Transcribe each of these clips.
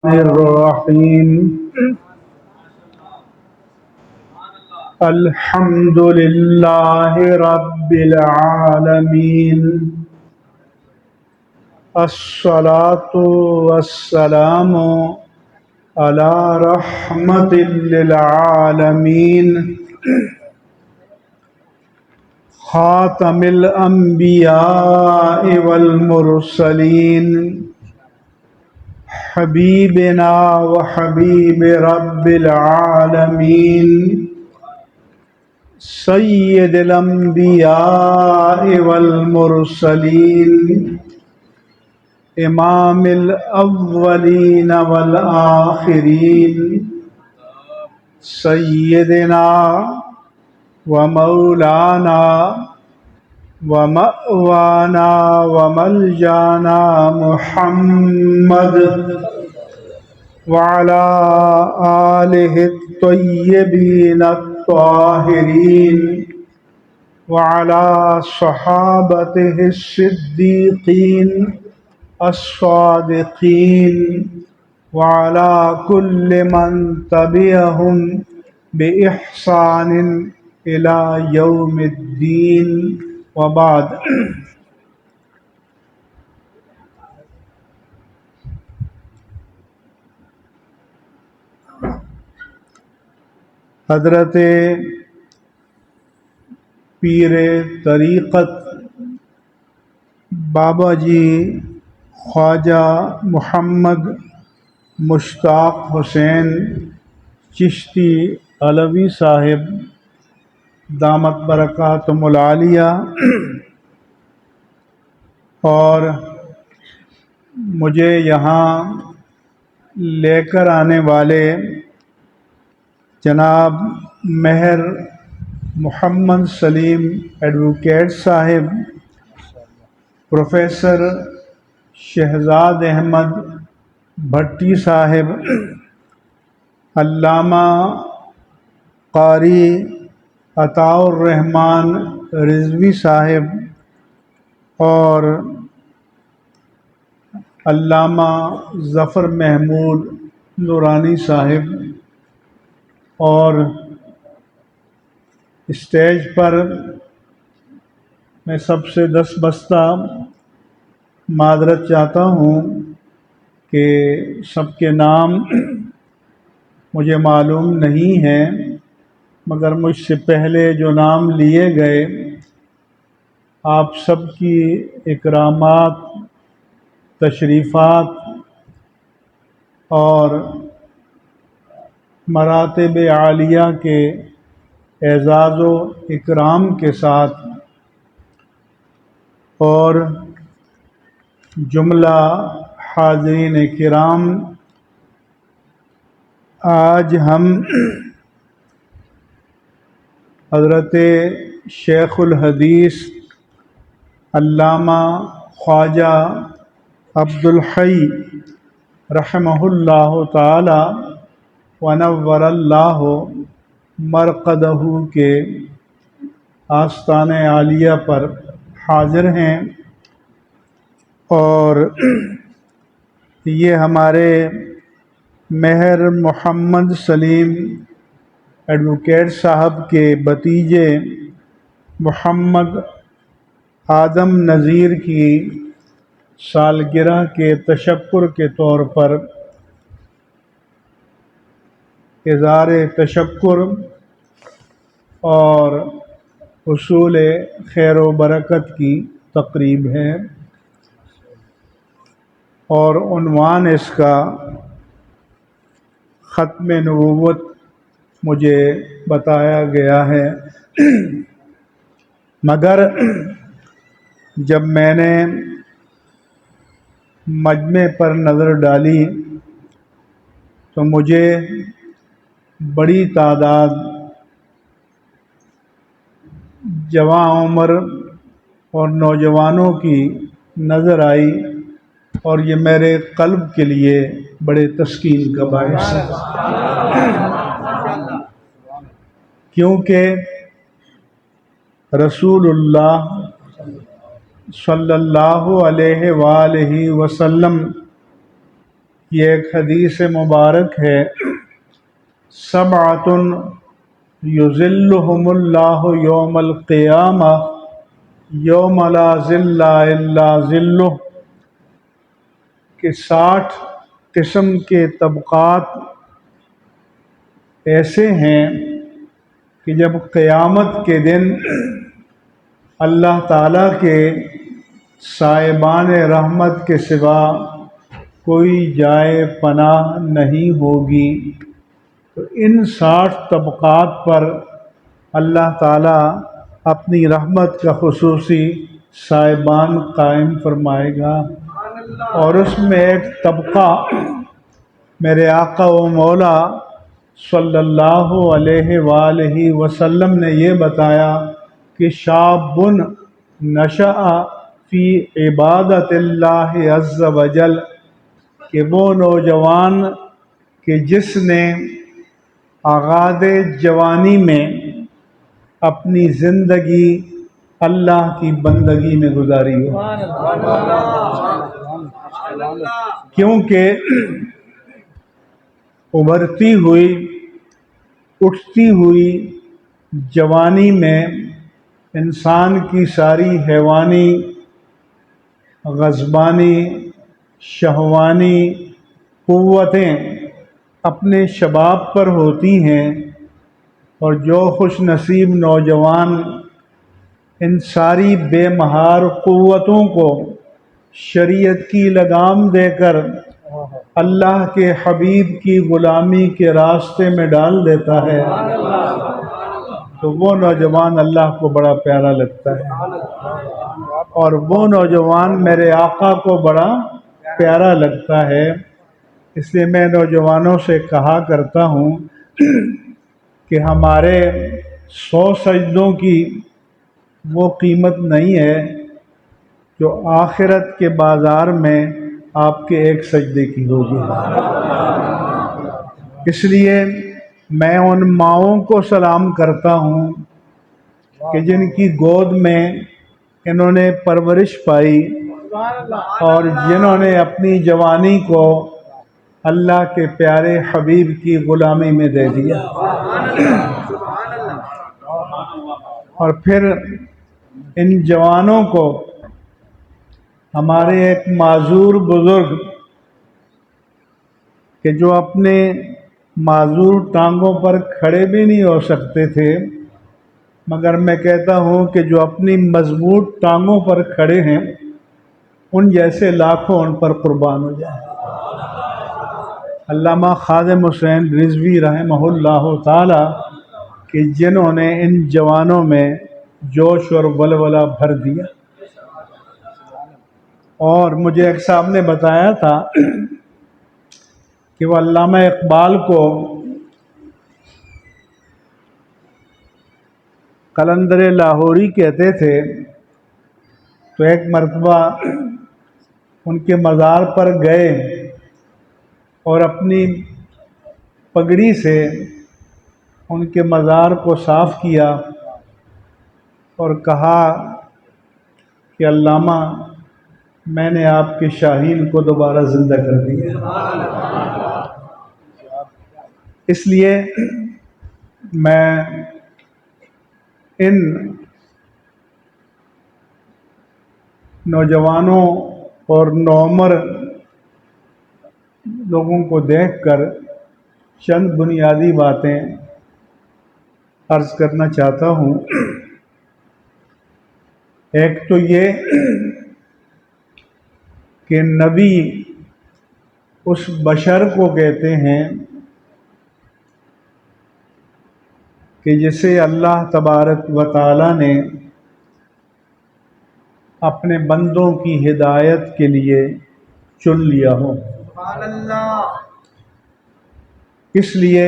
الرحيم الحمد لله رب العالمين الصلاة والسلام على رحمة للعالمين خاتم الأنبياء والمرسلين حبيبنا وحبيب رب العالمين سيد الأنبياء والمرسلين إمام الأولين والآخرين سيدنا ومولانا ومأوانا وملجانا محمد وعلى آله الطيبين الطاهرين وعلى صحابته الصديقين الصادقين وعلى كل من تبعهم بإحسان إلى يوم الدين وبعد. حضرت پیر طریقت بابا جی خواجہ محمد مشتاق حسین چشتی علوی صاحب دامت برکاتہم العالیہ اور مجھے یہاں لے کر آنے والے جناب مہر محمد سلیم ایڈوکیٹ صاحب، پروفیسر شہزاد احمد بھٹی صاحب، علامہ قاری عطاء الرحمن رضوی صاحب اور علامہ ظفر محمود نورانی صاحب، اور اسٹیج پر میں سب سے دستبستہ معذرت چاہتا ہوں کہ سب کے نام مجھے معلوم نہیں ہیں، مگر مجھ سے پہلے جو نام لیے گئے آپ سب کی اکرامات، تشریفات اور مراتب عالیہ کے اعزاز و اکرام کے ساتھ اور جملہ حاضرین کرام، آج ہم حضرت شیخ الحدیث علامہ خواجہ عبدالحی رحمہ اللہ تعالی ونور اللہ مرقدہ کے آستان عالیہ پر حاضر ہیں، اور یہ ہمارے مہر محمد سلیم ایڈوکیٹ صاحب کے بھتیجے محمد آدم نذیر کی سالگرہ کے تشکر کے طور پر اظہار تشکر اور حصول خیر و برکت کی تقریب ہے، اور عنوان اس کا ختم نبوت مجھے بتایا گیا ہے، مگر جب میں نے مجمع پر نظر ڈالی تو مجھے بڑی تعداد جوان عمر اور نوجوانوں کی نظر آئی، اور یہ میرے قلب کے لیے بڑے تسکین کا باعث ہے، کیونکہ رسول اللہ صلی اللہ علیہ وآلہ وسلم یہ ایک حدیث مبارک ہے، سبعۃ یظلہم اللہ یوم القیامہ یوم لا ظل الا ظلہ، کہ 60 قسم کے طبقات ایسے ہیں کہ جب قیامت کے دن اللہ تعالیٰ کے سائبان رحمت کے سوا کوئی جائے پناہ نہیں ہوگی، تو ان 60 طبقات پر اللہ تعالیٰ اپنی رحمت کا خصوصی سائبان قائم فرمائے گا، اور اس میں ایک طبقہ میرے آقا و مولا صلی اللہ علیہ وآلہ وسلم نے یہ بتایا کہ شاب نشأ فی عبادت اللہ عز وجل، کہ وہ نوجوان کہ جس نے آغاز جوانی میں اپنی زندگی اللہ کی بندگی میں گزاری ہو، کیونکہ ابھرتی ہوئی اٹھتی ہوئی جوانی میں انسان کی ساری حیوانی، غضبانی، شہوانی قوتیں اپنے شباب پر ہوتی ہیں، اور جو خوش نصیب نوجوان ان ساری بے مہار قوتوں کو شریعت کی لگام دے کر اللہ کے حبیب کی غلامی کے راستے میں ڈال دیتا ہے، تو وہ نوجوان اللہ کو بڑا پیارا لگتا ہے، اور وہ نوجوان میرے آقا کو بڑا پیارا لگتا ہے۔ اس لیے میں نوجوانوں سے کہا کرتا ہوں کہ ہمارے 100 سجدوں کی وہ قیمت نہیں ہے جو آخرت کے بازار میں آپ کے ایک سجدے کی ہوگی۔ اس لیے میں ان ماؤں کو سلام کرتا ہوں کہ جن کی گود میں انہوں نے پرورش پائی، اور جنہوں نے اپنی جوانی کو اللہ کے پیارے حبیب کی غلامی میں دے دیا، اور پھر ان جوانوں کو ہمارے ایک معذور بزرگ کہ جو اپنے معذور ٹانگوں پر کھڑے بھی نہیں ہو سکتے تھے، مگر میں کہتا ہوں کہ جو اپنی مضبوط ٹانگوں پر کھڑے ہیں ان جیسے لاکھوں ان پر قربان ہو جائیں۔ علامہ خادم حسین رضوی رحمہ اللہ تعالی کہ جنہوں نے ان جوانوں میں جوش اور ولولہ بھر دیا، اور مجھے ایک صاحب نے بتایا تھا کہ وہ علامہ اقبال کو قلندر لاہوری کہتے تھے، تو ایک مرتبہ ان کے مزار پر گئے اور اپنی پگڑی سے ان کے مزار کو صاف کیا اور کہا کہ علامہ میں نے آپ کے شاہین کو دوبارہ زندہ کر دیا۔ اس لیے میں ان نوجوانوں اور نوعمر لوگوں کو دیکھ کر چند بنیادی باتیں عرض کرنا چاہتا ہوں۔ ایک تو یہ کہ نبی اس بشر کو کہتے ہیں کہ جسے اللہ تبارک و تعالی نے اپنے بندوں کی ہدایت کے لیے چن لیا ہو۔ اس لیے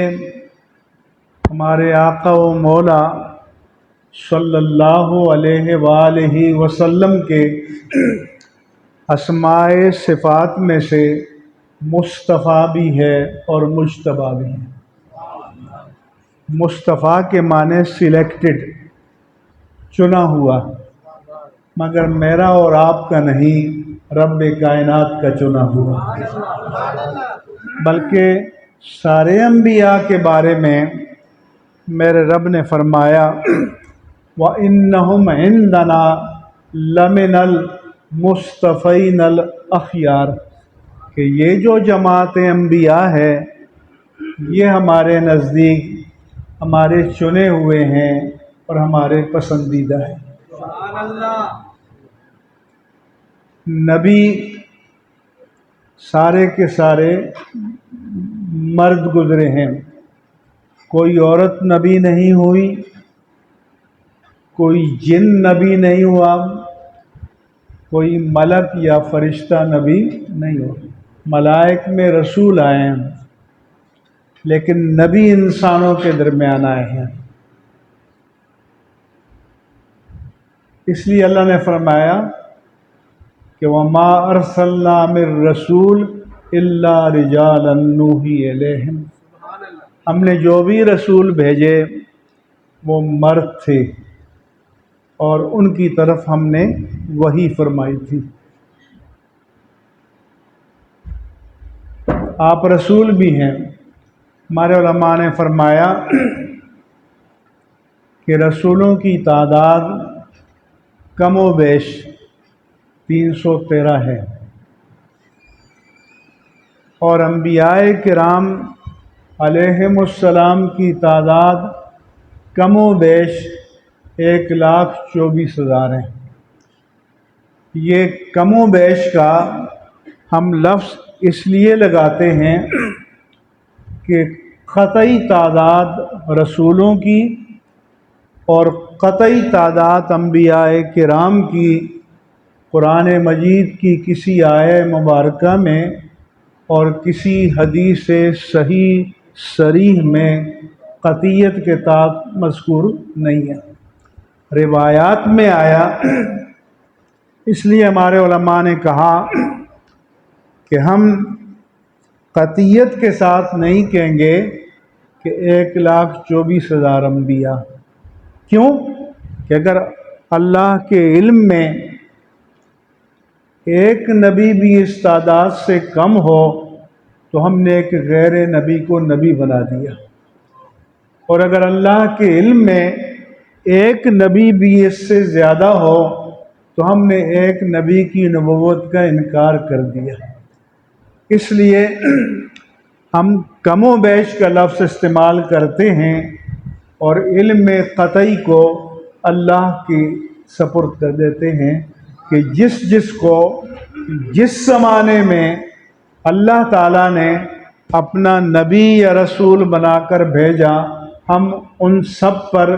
ہمارے آقا و مولا صلی اللہ علیہ وآلہ وسلم کے اسماء صفات میں سے مصطفیٰ بھی ہے اور مجتبیٰ بھی ہے۔ مصطفیٰ کے معنی سلیکٹڈ، چنا ہوا، مگر میرا اور آپ کا نہیں، رب کائنات کا چنا ہوا۔ بلکہ سارے انبیاء کے بارے میں میرے رب نے فرمایا وَإِنَّهُمْ عِنْدَنَا لَمِنَ الْمُصْطَفَيْنَ الْأَخْيَارِ کہ یہ جو جماعت انبیاء ہے یہ ہمارے نزدیک ہمارے چنے ہوئے ہیں اور ہمارے پسندیدہ ہیں۔ سبحان اللہ۔ نبی سارے کے سارے مرد گزرے ہیں، کوئی عورت نبی نہیں ہوئی، کوئی جن نبی نہیں ہوا، کوئی ملک یا فرشتہ نبی نہیں ہوا۔ ملائک میں رسول آئے ہیں لیکن نبی انسانوں کے درمیان آئے ہیں۔ اس لیے اللہ نے فرمایا کہ وَمَا أَرْسَلْنَا مِن رَّسُولٍ إِلَّا رِجَالًا نُوحِي إِلَيْهِمْ، ہم نے جو بھی رسول بھیجے وہ مرد تھے اور ان کی طرف ہم نے وحی فرمائی تھی۔ آپ رسول بھی ہیں۔ ہمارے علماء نے فرمایا کہ رسولوں کی تعداد کم و بیش 313 ہے اور انبیاء کرام علیہم السلام کی تعداد کم و بیش 1,24,000 ہیں۔ یہ کم و بیش کا ہم لفظ اس لیے لگاتے ہیں کہ قطعی تعداد رسولوں کی اور قطعی تعداد انبیاء کرام کی قرآن مجید کی کسی آیہ مبارکہ میں اور کسی حدیث صحیح صریح میں قطعیت کے ساتھ مذکور نہیں ہے، روایات میں آیا۔ اس لیے ہمارے علماء نے کہا کہ ہم قطعیت کے ساتھ نہیں کہیں گے کہ 1,24,000 انبیاء۔ کیوں کہ اگر اللہ کے علم میں ایک نبی بھی اس تعداد سے کم ہو تو ہم نے ایک غیر نبی کو نبی بنا دیا، اور اگر اللہ کے علم میں ایک نبی بھی اس سے زیادہ ہو تو ہم نے ایک نبی کی نبوت کا انکار کر دیا۔ اس لیے ہم کم و بیش کا لفظ استعمال کرتے ہیں اور علم قطعی کو اللہ کی سپرد کر دیتے ہیں کہ جس کو جس زمانے میں اللہ تعالیٰ نے اپنا نبی یا رسول بنا کر بھیجا ہم ان سب پر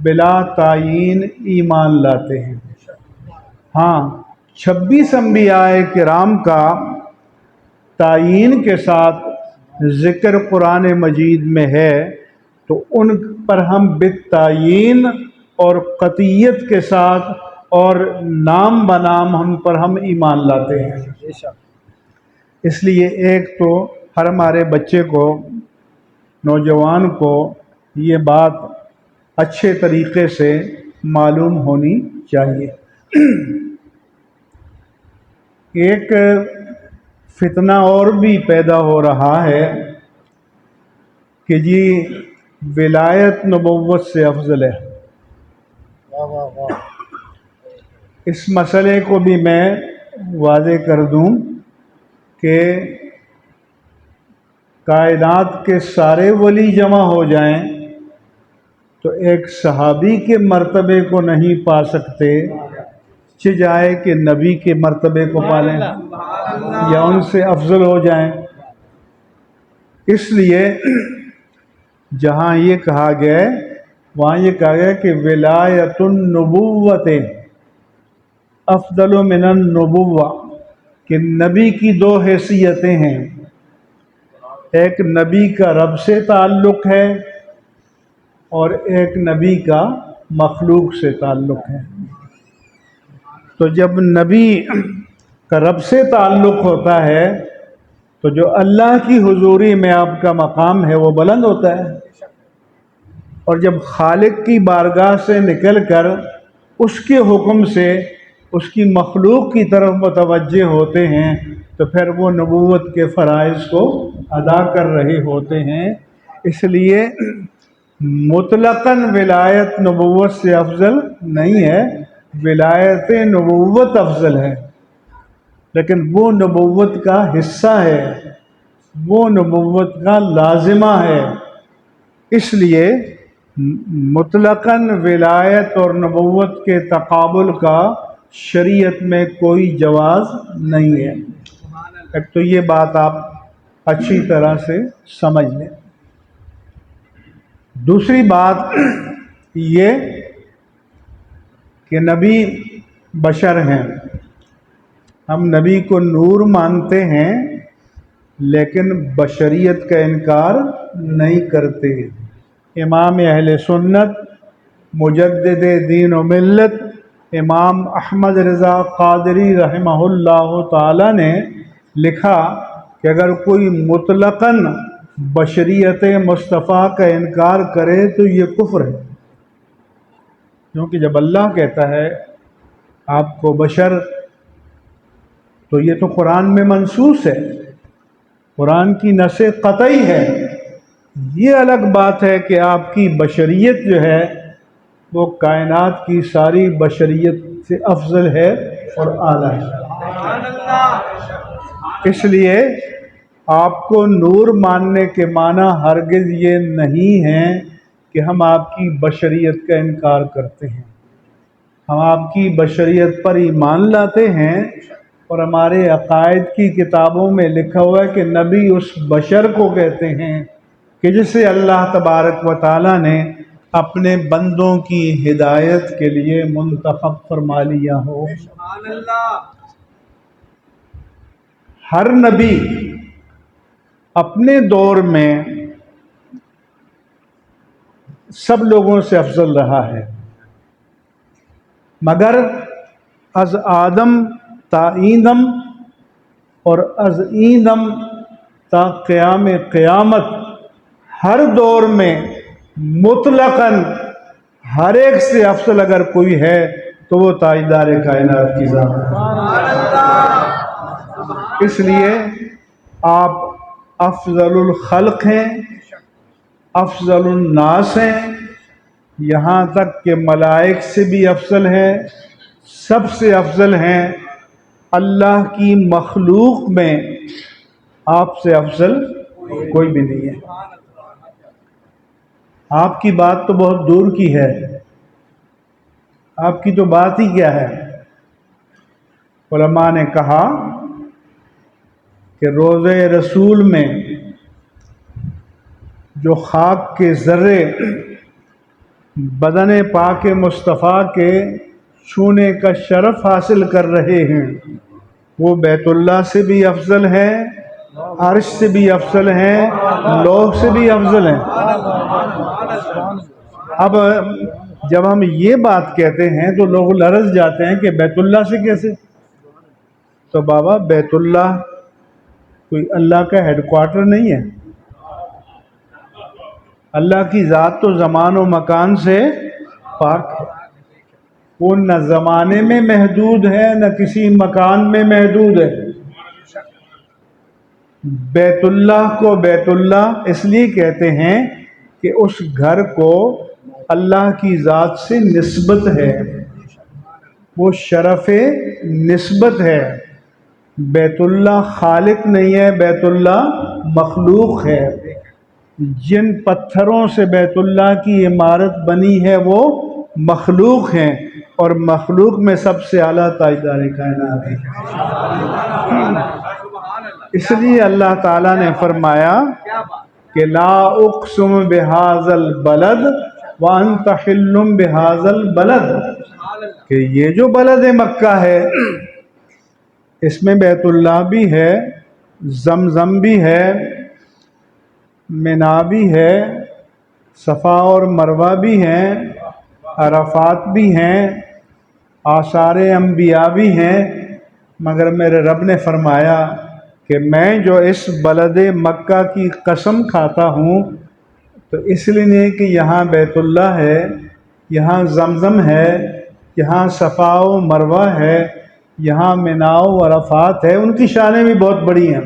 بلا تعیین ایمان لاتے ہیں۔ ہاں 26 انبیاء کرام کا تعیین کے ساتھ ذکر قرآن مجید میں ہے تو ان پر ہم بالتعیین اور قطعیت کے ساتھ اور نام بنام ہم پر ہم ایمان لاتے ہیں۔ اس لیے ایک تو ہر ہمارے بچے کو، نوجوان کو یہ بات اچھے طریقے سے معلوم ہونی چاہیے۔ ایک فتنہ اور بھی پیدا ہو رہا ہے کہ جی ولایت نبوت سے افضل ہے۔ اس مسئلے کو بھی میں واضح کر دوں کہ کائنات کے سارے ولی جمع ہو جائیں تو ایک صحابی کے مرتبے کو نہیں پا سکتے، جائے کہ نبی کے مرتبے کو پالیں یا ان سے افضل ہو جائیں۔ اس لیے جہاں یہ کہا گیا وہاں یہ کہا گیا کہ ولایت النبوت افضل من النبوہ، کہ نبی کی 2 حیثیتیں ہیں، ایک نبی کا رب سے تعلق ہے اور ایک نبی کا مخلوق سے تعلق ہے۔ تو جب نبی کا رب سے تعلق ہوتا ہے تو جو اللہ کی حضوری میں آپ کا مقام ہے وہ بلند ہوتا ہے، اور جب خالق کی بارگاہ سے نکل کر اس کے حکم سے اس کی مخلوق کی طرف متوجہ ہوتے ہیں تو پھر وہ نبوت کے فرائض کو ادا کر رہے ہوتے ہیں۔ اس لیے مطلقاً ولایت نبوت سے افضل نہیں ہے، ولایت نبوت افضل ہے، لیکن وہ نبوت کا حصہ ہے، وہ نبوت کا لازمہ ہے۔ اس لیے مطلقاً ولایت اور نبوت کے تقابل کا شریعت میں کوئی جواز نہیں ہے۔ ایک تو یہ بات آپ اچھی طرح سے سمجھ لیں۔ دوسری بات یہ کہ نبی بشر ہیں، ہم نبی کو نور مانتے ہیں لیکن بشریت کا انکار نہیں کرتے۔ امام اہل سنت مجدد دین و ملت امام احمد رضا قادری رحمہ اللہ تعالی نے لکھا کہ اگر کوئی مطلقاً بشریت مصطفیٰ کا انکار کرے تو یہ کفر ہے، کیونکہ جب اللہ کہتا ہے آپ کو بشر، تو یہ تو قرآن میں منصوص ہے، قرآن کی نص قطعی ہے۔ یہ الگ بات ہے کہ آپ کی بشریت جو ہے وہ کائنات کی ساری بشریت سے افضل ہے اور اعلیٰ ہے۔ اس لیے آپ کو نور ماننے کے معنی ہرگز یہ نہیں ہے کہ ہم آپ کی بشریت کا انکار کرتے ہیں، ہم آپ کی بشریت پر ایمان لاتے ہیں، اور ہمارے عقائد کی کتابوں میں لکھا ہوا ہے کہ نبی اس بشر کو کہتے ہیں کہ جسے اللہ تبارک و تعالیٰ نے اپنے بندوں کی ہدایت کے لیے منتخب فرما لیا ہو۔ ہر نبی اپنے دور میں سب لوگوں سے افضل رہا ہے، مگر از آدم تا ایندم اور از ایندم تا قیام قیامت ہر دور میں مطلقاً ہر ایک سے افضل اگر کوئی ہے تو وہ تاجدار کائنات کی ذات ہے۔ اس لیے آپ افضل الخلق ہیں، افضل الناس ہیں، یہاں تک کہ ملائک سے بھی افضل ہیں، سب سے افضل ہیں۔ اللہ کی مخلوق میں آپ سے افضل کوئی بھی نہیں ہے۔ آپ کی بات تو بہت دور کی ہے، آپ کی تو بات ہی کیا ہے۔ علماء نے کہا کہ روضہ رسول میں جو خاک کے ذرے بدن پاک مصطفیٰ کے چھونے کا شرف حاصل کر رہے ہیں وہ بیت اللہ سے بھی افضل ہے، عرش سے بھی افضل ہیں، لوح سے بھی افضل ہیں۔ اب جب ہم یہ بات کہتے ہیں تو لوگ لرز جاتے ہیں کہ بیت اللہ سے کیسے؟ تو بابا بیت اللہ کوئی اللہ کا ہیڈ کوارٹر نہیں ہے، اللہ کی ذات تو زمان و مکان سے پاک ہے، وہ نہ زمانے میں محدود ہے نہ کسی مکان میں محدود ہے۔ بیت اللہ کو بیت اللہ اس لیے کہتے ہیں کہ اس گھر کو اللہ کی ذات سے نسبت ہے، وہ شرف نسبت ہے۔ بیت اللہ خالق نہیں ہے، بیت اللہ مخلوق ہے۔ جن پتھروں سے بیت اللہ کی عمارت بنی ہے وہ مخلوق ہیں، اور مخلوق میں سب سے اعلیٰ تاجدار کائنات ہے۔ اس لیے اللہ تعالیٰ نے فرمایا کہ لا اقسم بہذا البلد وانت حل بہذا البلد، کہ یہ جو بلد مکہ ہے اس میں بیت اللہ بھی ہے، زمزم بھی ہے، منا بھی ہے، صفا اور مروہ بھی ہیں، عرفات بھی ہیں، آثار انبیاء بھی ہیں، مگر میرے رب نے فرمایا کہ میں جو اس بلد مکہ کی قسم کھاتا ہوں تو اس لیے نہیں کہ یہاں بیت اللہ ہے، یہاں زمزم ہے، یہاں صفا و مروہ ہے، یہاں منا و عرفات ہے، ان کی شانیں بھی بہت بڑی ہیں،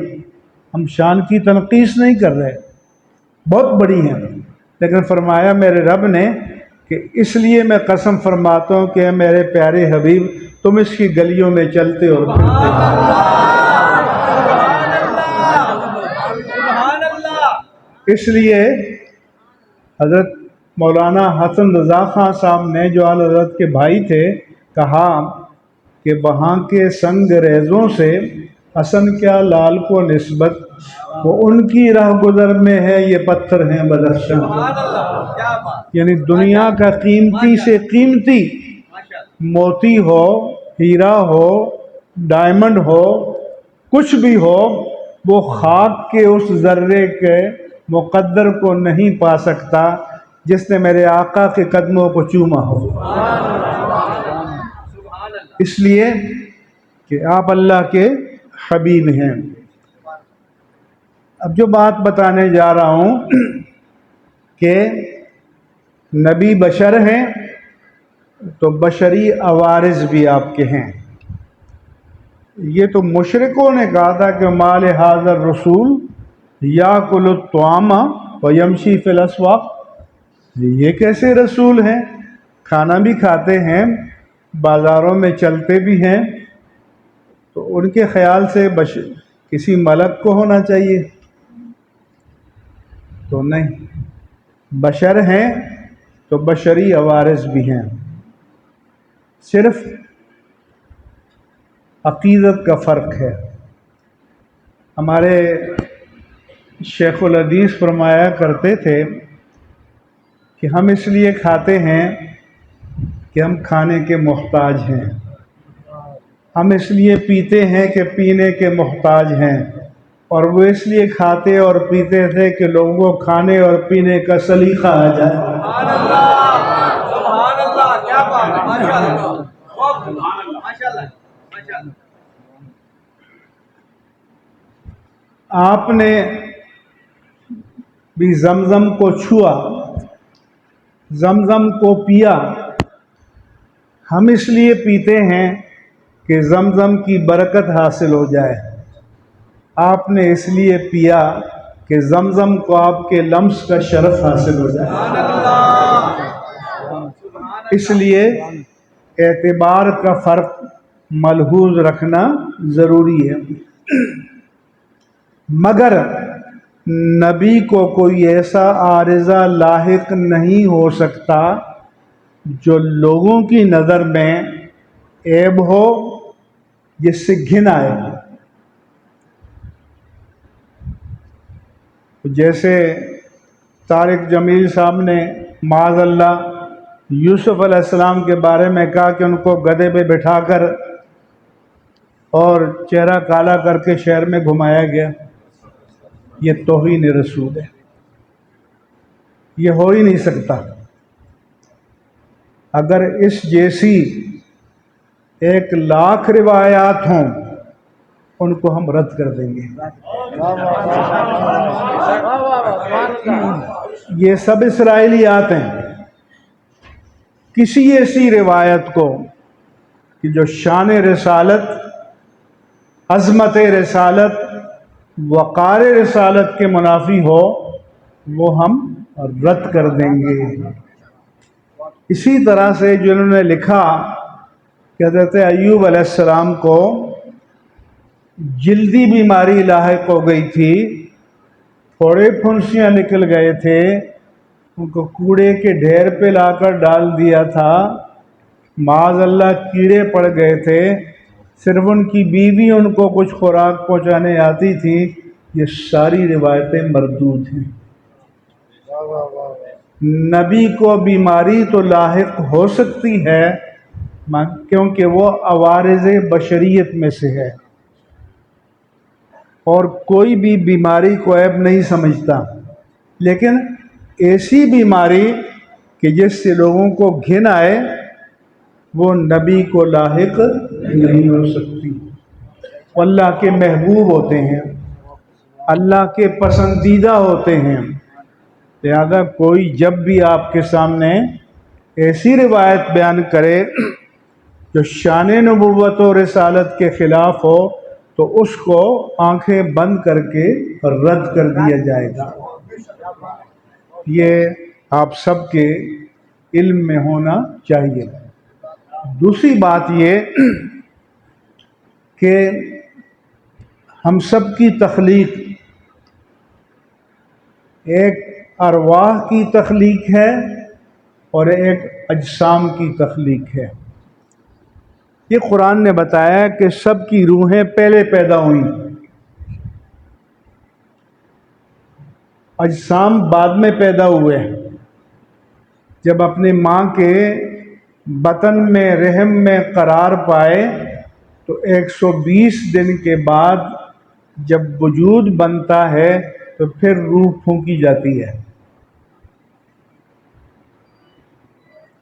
ہم شان کی تنقیص نہیں کر رہے، بہت بڑی ہیں، لیکن فرمایا میرے رب نے کہ اس لیے میں قسم فرماتا ہوں کہ میرے پیارے حبیب تم اس کی گلیوں میں چلتے اور پھرتے اس لیے حضرت مولانا حسن رضا خان صاحب نے جو اعلی حضرت کے بھائی تھے کہا کہ وہاں کے سنگ ریزوں سے حسن کیا لال کو نسبت، وہ ان کی راہ گزر میں ہے یہ پتھر ہیں بدخشاں، یعنی دنیا کا قیمتی سے قیمتی موتی ہو، ہیرا ہو، ڈائمنڈ ہو، کچھ بھی ہو، وہ خاک کے اس ذرے کے مقدر کو نہیں پا سکتا جس نے میرے آقا کے قدموں کو چوما ہو، اس لیے کہ آپ اللہ کے حبیب ہیں۔ اب جو بات بتانے جا رہا ہوں کہ نبی بشر ہیں تو بشری عوارض بھی آپ کے ہیں، یہ تو مشرکوں نے کہا تھا کہ مال حاضر رسول یاکل الطعام ویمشی فی الاسواق، یہ کیسے رسول ہیں، کھانا بھی کھاتے ہیں، بازاروں میں چلتے بھی ہیں، تو ان کے خیال سے کسی ملک کو ہونا چاہیے، تو نہیں، بشر ہیں تو بشری عوارض بھی ہیں، صرف عقیدت کا فرق ہے۔ ہمارے شیخ الحدیث فرمایا کرتے تھے کہ ہم اس لیے کھاتے ہیں کہ ہم کھانے کے محتاج ہیں، ہم اس لیے پیتے ہیں کہ پینے کے محتاج ہیں، اور وہ اس لیے کھاتے اور پیتے تھے کہ لوگوں کو کھانے اور پینے کا سلیقہ آ جائے۔ سبحان اللہ، سبحان اللہ، کیا بات ہے، ماشاءاللہ۔ آپ نے بھی زمزم کو چھوا، زمزم کو پیا، ہم اس لیے پیتے ہیں کہ زمزم کی برکت حاصل ہو جائے، آپ نے اس لیے پیا کہ زمزم کو آپ کے لمس کا شرف حاصل ہو جائے، اس لیے اعتبار کا فرق ملحوظ رکھنا ضروری ہے۔ مگر نبی کو کوئی ایسا عارضہ لاحق نہیں ہو سکتا جو لوگوں کی نظر میں عیب ہو، جس سے گھن آئے، جیسے طارق جمیل صاحب نے معاذ اللہ یوسف علیہ السلام کے بارے میں کہا کہ ان کو گدھے پہ بٹھا کر اور چہرہ کالا کر کے شہر میں گھمایا گیا، یہ توہین رسول ہے، یہ ہو ہی نہیں سکتا۔ اگر اس جیسی 1,00,000 روایات ہوں ان کو ہم رد کر دیں گے، یہ سب اسرائیلیات ہیں، کسی ایسی روایت کو کہ جو شان رسالت، عظمت رسالت، وقار رسالت کے منافی ہو وہ ہم رد کر دیں گے۔ اسی طرح سے جنہوں نے لکھا کہ حضرت ایوب علیہ السلام کو جلدی بیماری لاحق ہو گئی تھی، پھوڑے پھنسیاں نکل گئے تھے، ان کو کوڑے کے ڈھیر پہ لا کر ڈال دیا تھا، معاذ اللہ کیڑے پڑ گئے تھے، صرف ان کی بیوی ان کو کچھ خوراک پہنچانے آتی تھی، یہ ساری روایتیں مردود ہیں۔ نبی کو بیماری تو لاحق ہو سکتی ہے کیونکہ وہ عوارض بشریت میں سے ہے، اور کوئی بھی بیماری کو عیب نہیں سمجھتا، لیکن ایسی بیماری کہ جس سے لوگوں کو گھن آئے وہ نبی کو لاحق نہیں ہو سکتی۔ وہ اللہ کے محبوب ہوتے ہیں، اللہ کے پسندیدہ ہوتے ہیں، لہذا کوئی جب بھی آپ کے سامنے ایسی روایت بیان کرے جو شان نبوت و رسالت کے خلاف ہو تو اس کو آنکھیں بند کر کے رد کر دیا جائے گا۔ یہ آپ سب کے علم میں ہونا چاہیے۔ دوسری بات یہ کہ ہم سب کی تخلیق ایک ارواح کی تخلیق ہے اور ایک اجسام کی تخلیق ہے۔ یہ قرآن نے بتایا کہ سب کی روحیں پہلے پیدا ہوئیں، اجسام بعد میں پیدا ہوئے۔ جب اپنی ماں کے بطن میں رحم میں قرار پائے تو 120 دن کے بعد جب وجود بنتا ہے تو پھر روح پھونکی جاتی ہے،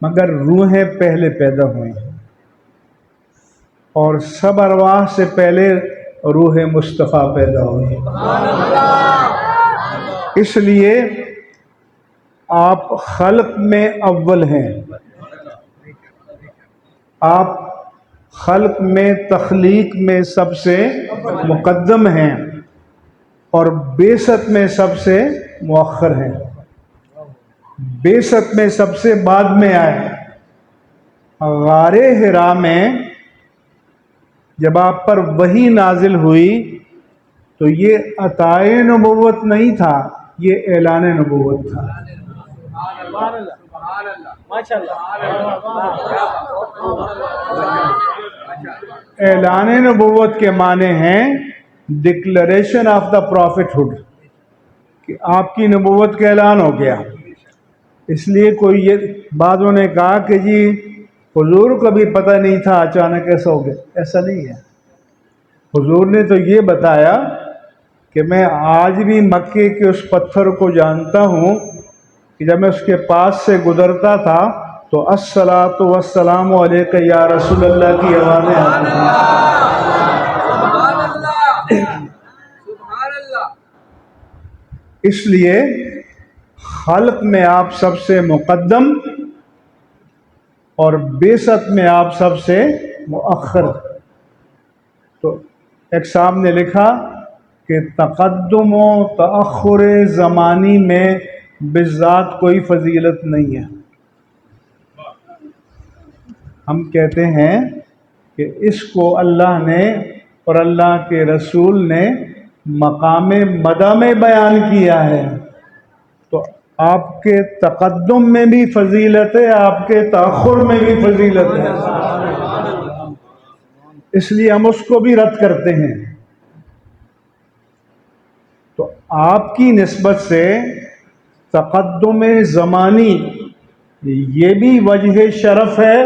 مگر روحیں پہلے پیدا ہوئی اور سب ارواح سے پہلے روح مصطفیٰ پیدا ہوئی۔ اس لیے آپ خلق میں اول ہیں، آپ خلق میں تخلیق میں سب سے مقدم ہیں اور بعثت میں سب سے مؤخر ہیں۔ بعثت میں سب سے بعد میں آئے۔ غار حرا میں جب آپ پر وحی نازل ہوئی تو یہ عطائے نبوت نہیں تھا، یہ اعلان نبوت تھا۔ اعلان نبوت کے معنی ہیں ڈکلریشن آف دا پروفٹہڈ، کہ آپ کی نبوت کا اعلان ہو گیا۔ اس لیے کوئی یہ بعضوں نے کہا کہ جی حضور کو بھی پتہ نہیں تھا، اچانک ایسا ہو گیا۔ ایسا نہیں ہے، حضور نے تو یہ بتایا کہ میں آج بھی مکے کے اس پتھر کو جانتا ہوں کہ جب میں اس کے پاس سے گزرتا تھا تو الصلاۃ والسلام علیک یا رسول اللہ کی آوازیں آتی تھیں۔ اس لیے خلق میں آپ سب سے مقدم اور بعثت میں آپ سب سے مؤخر۔ تو ایک صاحب نے لکھا کہ تقدم و تأخر زمانی میں بالذات کوئی فضیلت نہیں ہے۔ ہم کہتے ہیں کہ اس کو اللہ نے اور اللہ کے رسول نے مقام مدح میں بیان کیا ہے، تو آپ کے تقدم میں بھی فضیلت ہے، آپ کے تأخر میں بھی فضیلت ہے، اس لیے ہم اس کو بھی رد کرتے ہیں۔ تو آپ کی نسبت سے تقدم زمانی یہ بھی وجہ شرف ہے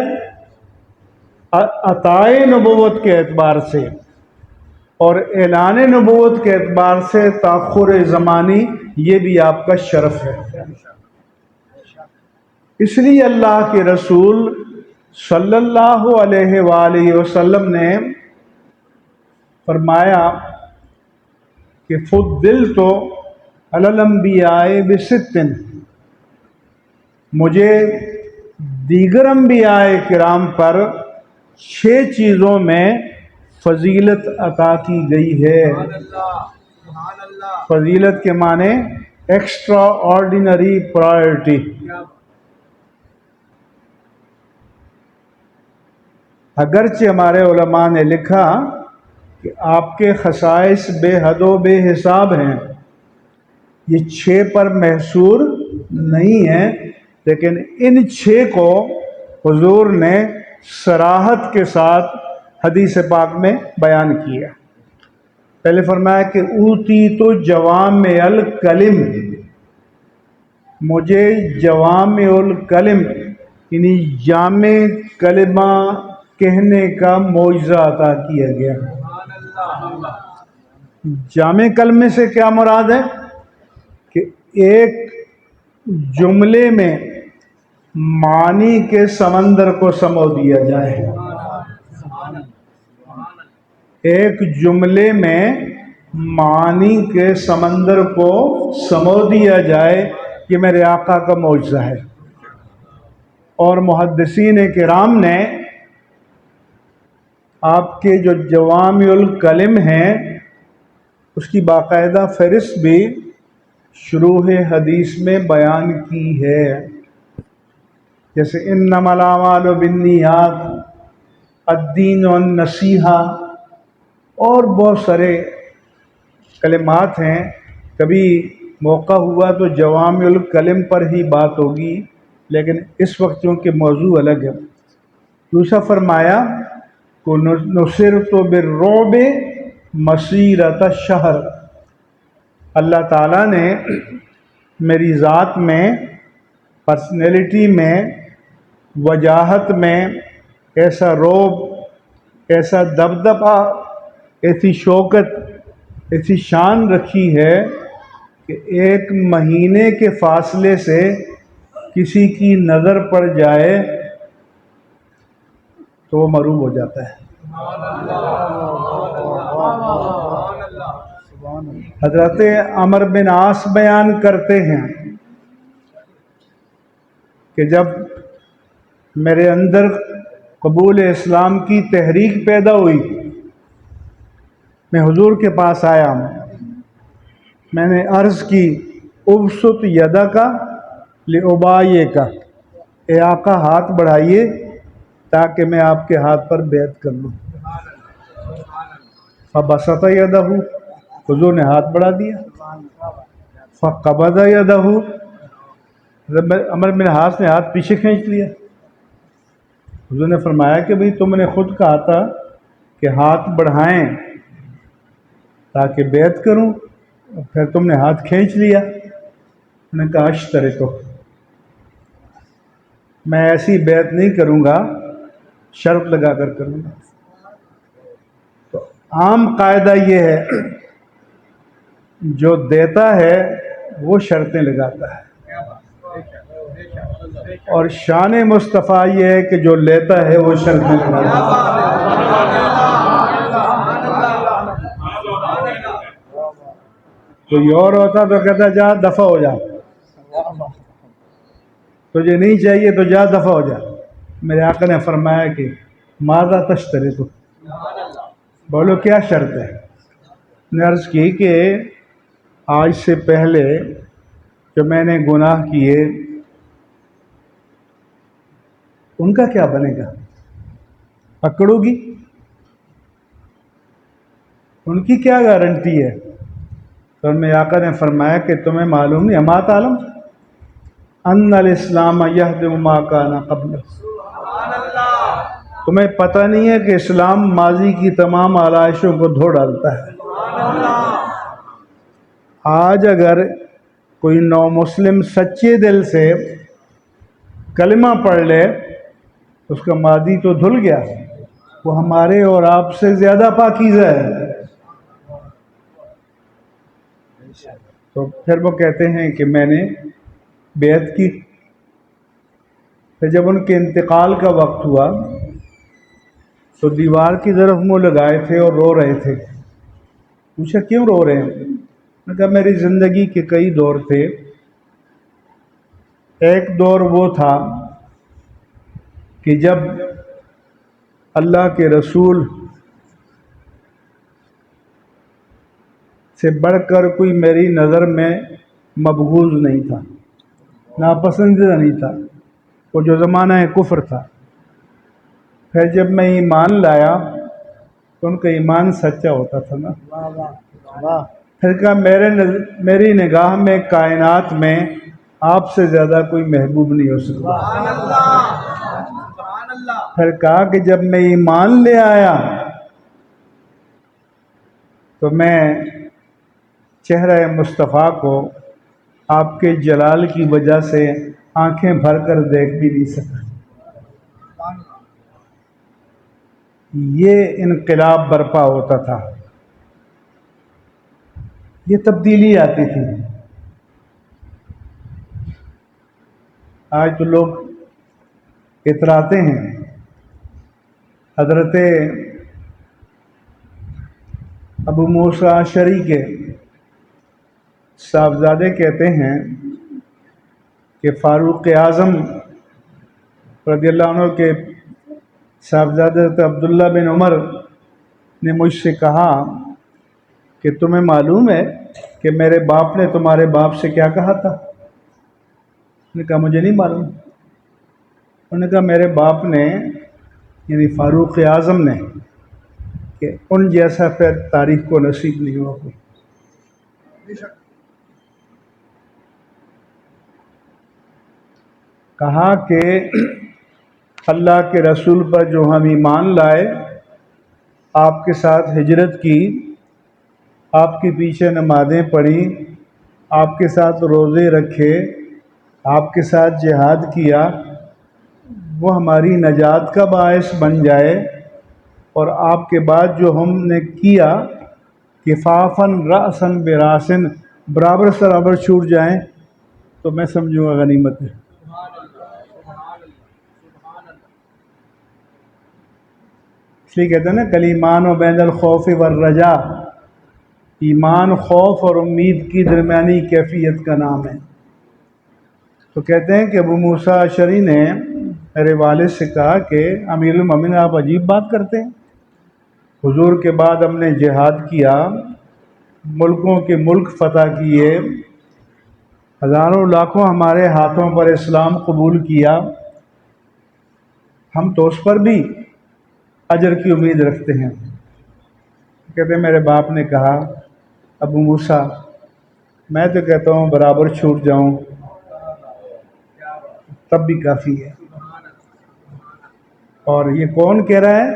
عطائے نبوت کے اعتبار سے، اور اعلان نبوت کے اعتبار سے تاخر زمانی یہ بھی آپ کا شرف ہے۔ اس لیے اللہ کے رسول صلی اللہ علیہ وآلہ وسلم نے فرمایا کہ فضلت علی الانبیاء بست، مجھے دیگر انبیاء کرام پر 6 چیزوں میں فضیلت عطا کی گئی ہے۔ فضیلت کے معنی ایکسٹرا آرڈینری پرائرٹی۔ اگرچہ ہمارے علماء نے لکھا کہ آپ کے خصائص بے حد و بے حساب ہیں، یہ 6 پر محصور نہیں ہیں، لیکن ان 6 کو حضور نے صراحت کے ساتھ حدیث پاک میں بیان کیا۔ پہلے فرمایا کہ اوتیت جوامع الکلم، مجھے جوامع الکلم یعنی جامع کلمہ کہنے کا معجزہ عطا کیا گیا۔ جامع کلمے سے کیا مراد ہے؟ کہ ایک جملے میں معنی کے سمندر کو سمو دیا جائے، ایک جملے میں معنی کے سمندر کو سمو دیا جائے، یہ میرے آقا کا معجزہ ہے۔ اور محدثین کرام نے آپ کے جو جوامع الکلم ہیں اس کی باقاعدہ فہرست بھی شروح حدیث میں بیان کی ہے، جیسے انما الاعمال بالنیات، الدین والنصیحہ، اور بہت سارے کلمات ہیں۔ کبھی موقع ہوا تو جوامع الکلم پر ہی بات ہوگی، لیکن اس وقت چونکہ موضوع الگ ہے۔ دوسرا فرمایا کہ نصرت بالرعب مسیرۃ الشہر، اللہ تعالیٰ نے میری ذات میں، پرسنالٹی میں، وجاہت میں ایسا رعب، ایسا دبدبہ، ایسی شوکت، ایسی شان رکھی ہے کہ ایک مہینے کے فاصلے سے کسی کی نظر پڑ جائے تو وہ مرعوب ہو جاتا ہے۔ حضرت عمر بن عاص بیان کرتے ہیں کہ جب میرے اندر قبول اسلام کی تحریک پیدا ہوئی، میں حضور کے پاس آیا، میں نے عرض کی ابسط یدک لابایک، اے آقا ہاتھ بڑھائیے تاکہ میں آپ کے ہاتھ پر بیعت کر لوں۔ فبسط یدہ، حضور نے ہاتھ بڑھا دیا۔ فقبض یدہ، عمر بن عاص نے ہاتھ پیچھے کھینچ لیا۔ حضور نے فرمایا کہ بھئی تم نے خود کہا تھا کہ ہاتھ بڑھائیں تاکہ بیعت کروں، پھر تم نے ہاتھ کھینچ لیا۔ میں نے کہا اشترطو، میں ایسی بیعت نہیں کروں گا، شرط لگا کر کروں گا۔ تو عام قاعدہ یہ ہے، جو دیتا ہے وہ شرطیں لگاتا ہے، اور شان مصطفیٰ یہ ہے کہ جو لیتا ہے وہ شرطیں لگاتا ہے۔ کوئی اور ہوتا تو کہتا جا دفع ہو جا، تجھے نہیں چاہیے تو جا دفع ہو جا۔ میرے آقا نے فرمایا کہ ماذا تشترط، بولو کیا شرط ہے؟ نے عرض کی کہ آج سے پہلے جو میں نے گناہ کیے ان کا کیا بنے گا؟ پکڑو گی؟ ان کی کیا گارنٹی ہے؟ تو میرے آقا نے فرمایا کہ تمہیں معلوم نہیں، اما تعلم ان الاسلام یہدم ما کان قبلہ، تمہیں پتہ نہیں ہے کہ اسلام ماضی کی تمام آلائشوں کو دھو ڈالتا ہے۔ آج اگر کوئی نو مسلم سچے دل سے کلمہ پڑھ لے اس کا ماضی تو دھل گیا، وہ ہمارے اور آپ سے زیادہ پاکیزہ ہے۔ تو پھر وہ کہتے ہیں کہ میں نے بیعت کی۔ پھر جب ان کے انتقال کا وقت ہوا تو دیوار کی طرف منہ لگائے تھے اور رو رہے تھے۔ پوچھا کیوں رو رہے ہیں؟ میں نے کہا میری زندگی کے کئی دور تھے، ایک دور وہ تھا کہ جب اللہ کے رسول سے بڑھ کر کوئی میری نظر میں مبغوض نہیں تھا، ناپسندیدہ نہیں تھا، وہ جو زمانہ کفر تھا۔ پھر جب میں ایمان لایا تو ان کا ایمان سچا ہوتا تھا نا۔ پھر کہا میری نگاہ میں کائنات میں آپ سے زیادہ کوئی محبوب نہیں ہو سکتا۔ پھر کہا کہ جب میں ایمان لے آیا تو میں چہرہ مصطفیٰ کو آپ کے جلال کی وجہ سے آنکھیں بھر کر دیکھ بھی نہیں سکا۔ یہ انقلاب برپا ہوتا تھا، یہ تبدیلی آتی تھی۔ آج تو لوگ اتراتے ہیں۔ حضرت ابو موسیٰ اشعری کے صاحبزادے کہتے ہیں کہ فاروق اعظم رضی اللہ عنہ کے صاحبزادہ عبداللہ بن عمر نے مجھ سے کہا کہ تمہیں معلوم ہے کہ میرے باپ نے تمہارے باپ سے کیا کہا تھا؟ نے کہا مجھے نہیں معلوم۔ انہوں نے کہا میرے باپ نے یعنی فاروق اعظم نے کہ ان جیسا پھر تاریخ کو نصیب نہیں ہوا کوئی۔ کہا کہ اللہ کے رسول پر جو ہم ایمان لائے، آپ کے ساتھ ہجرت کی، آپ کے پیچھے نمازیں پڑھی، آپ کے ساتھ روزے رکھے، آپ کے ساتھ جہاد کیا، وہ ہماری نجات کا باعث بن جائے، اور آپ کے بعد جو ہم نے کیا کفافاً رأساً براسن، برابر سرابر چھوٹ جائیں تو میں سمجھوں گا غنیمت ہے۔ اس لیے کہتے ہیں نا کلیمان و بین الخوف والرجا، ایمان خوف اور امید کی درمیانی کیفیت کا نام ہے۔ تو کہتے ہیں کہ ابو موسیٰ اشعری نے میرے والد سے کہا کہ امیر المومنین آپ عجیب بات کرتے ہیں، حضور کے بعد ہم نے جہاد کیا، ملکوں کے ملک فتح کیے، ہزاروں لاکھوں ہمارے ہاتھوں پر اسلام قبول کیا، ہم تو اس پر بھی اجر کی امید رکھتے ہیں۔ کہتے ہیں میرے باپ نے کہا ابو موسیٰ میں تو کہتا ہوں برابر چھوٹ جاؤں تب بھی کافی ہے۔ اور یہ کون کہہ رہا ہے؟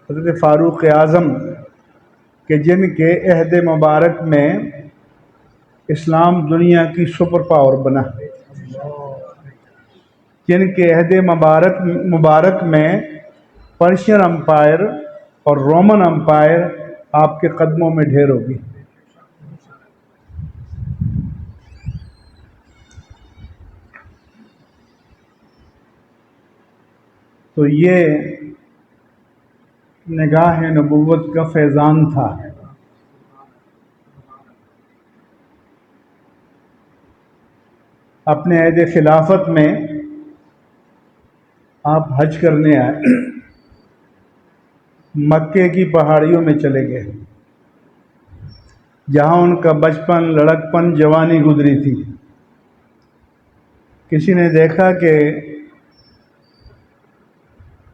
حضرت فاروق اعظم، کہ جن کے عہد مبارک میں اسلام دنیا کی سپر پاور بنا، جن کے عہد مبارک میں پرشین امپائر اور رومن امپائر آپ کے قدموں میں ڈھیر ہوگی۔ تو یہ نگاہ نبوت کا فیضان تھا۔ اپنے عہد خلافت میں آپ حج کرنے آئے، مکے کی پہاڑیوں میں چلے گئے جہاں ان کا بچپن، لڑکپن، جوانی گزری تھی۔ کسی نے دیکھا کہ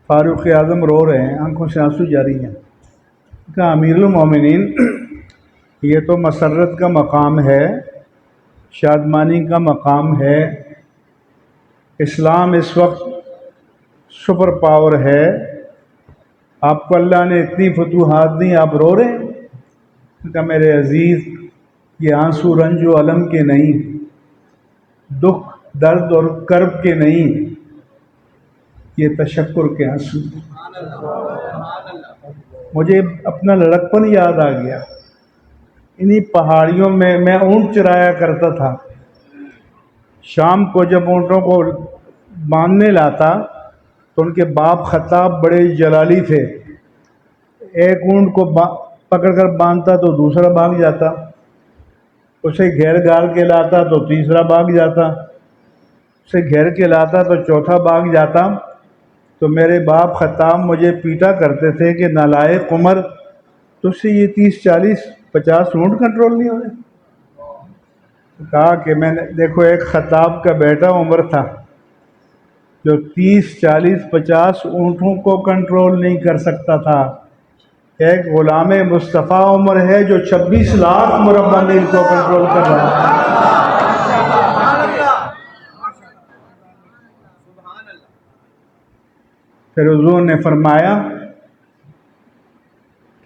فاروق اعظم رو رہے ہیں، آنکھوں سے آنسو جاری ہیں۔ کہا امیر المومنین یہ تو مسرت کا مقام ہے، شادمانی کا مقام ہے، اسلام اس وقت سپر پاور ہے، آپ کو اللہ نے اتنی فتوحات دی، آپ رو رہے ہیں؟ کہ میرے عزیز یہ آنسو رنج و الم کے نہیں، دکھ درد اور کرب کے نہیں، یہ تشکر کے آنسو۔ مجھے اپنا لڑکپن یاد آ گیا، انہی پہاڑیوں میں میں اونٹ چرایا کرتا تھا۔ شام کو جب اونٹوں کو باندھنے لاتا تو ان کے باپ خطاب بڑے جلالی تھے، ایک اونٹ کو پکڑ کر باندھتا تو دوسرا بھاگ جاتا، اسے گھیر گھار کے لاتا تو تیسرا بھاگ جاتا، اسے گھیر کے لاتا تو چوتھا بھاگ جاتا۔ تو میرے باپ خطاب مجھے پیٹا کرتے تھے کہ نالائق عمر تجھ سے یہ 30 40 50 اونٹ کنٹرول نہیں ہو رہے۔ کہا کہ میں نے دیکھو ایک خطاب کا بیٹا عمر تھا جو 30 40 50 اونٹوں کو کنٹرول نہیں کر سکتا تھا، ایک غلام مصطفیٰ عمر ہے جو 26 لاکھ مربع میل کو کنٹرول کر رہا ہے۔ پھر حضور نے فرمایا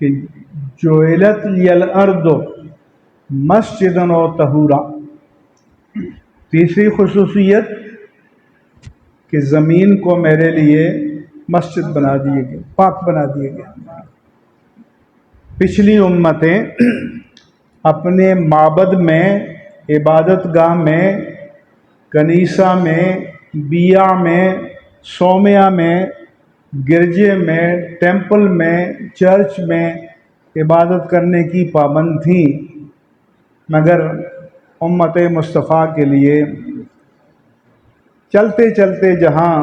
کہ جعلت لی الارض مسجدا و طہورا، تیسری خصوصیت کہ زمین کو میرے لیے مسجد بنا دیے گئے، پاک بنا دیے گئے۔ پچھلی امتیں اپنے معبد میں، عبادت گاہ میں، کنیسہ میں، بیع میں، صومعہ میں، گرجے میں، ٹیمپل میں، چرچ میں عبادت کرنے کی پابند تھیں، مگر امت مصطفیٰ کے لیے چلتے چلتے جہاں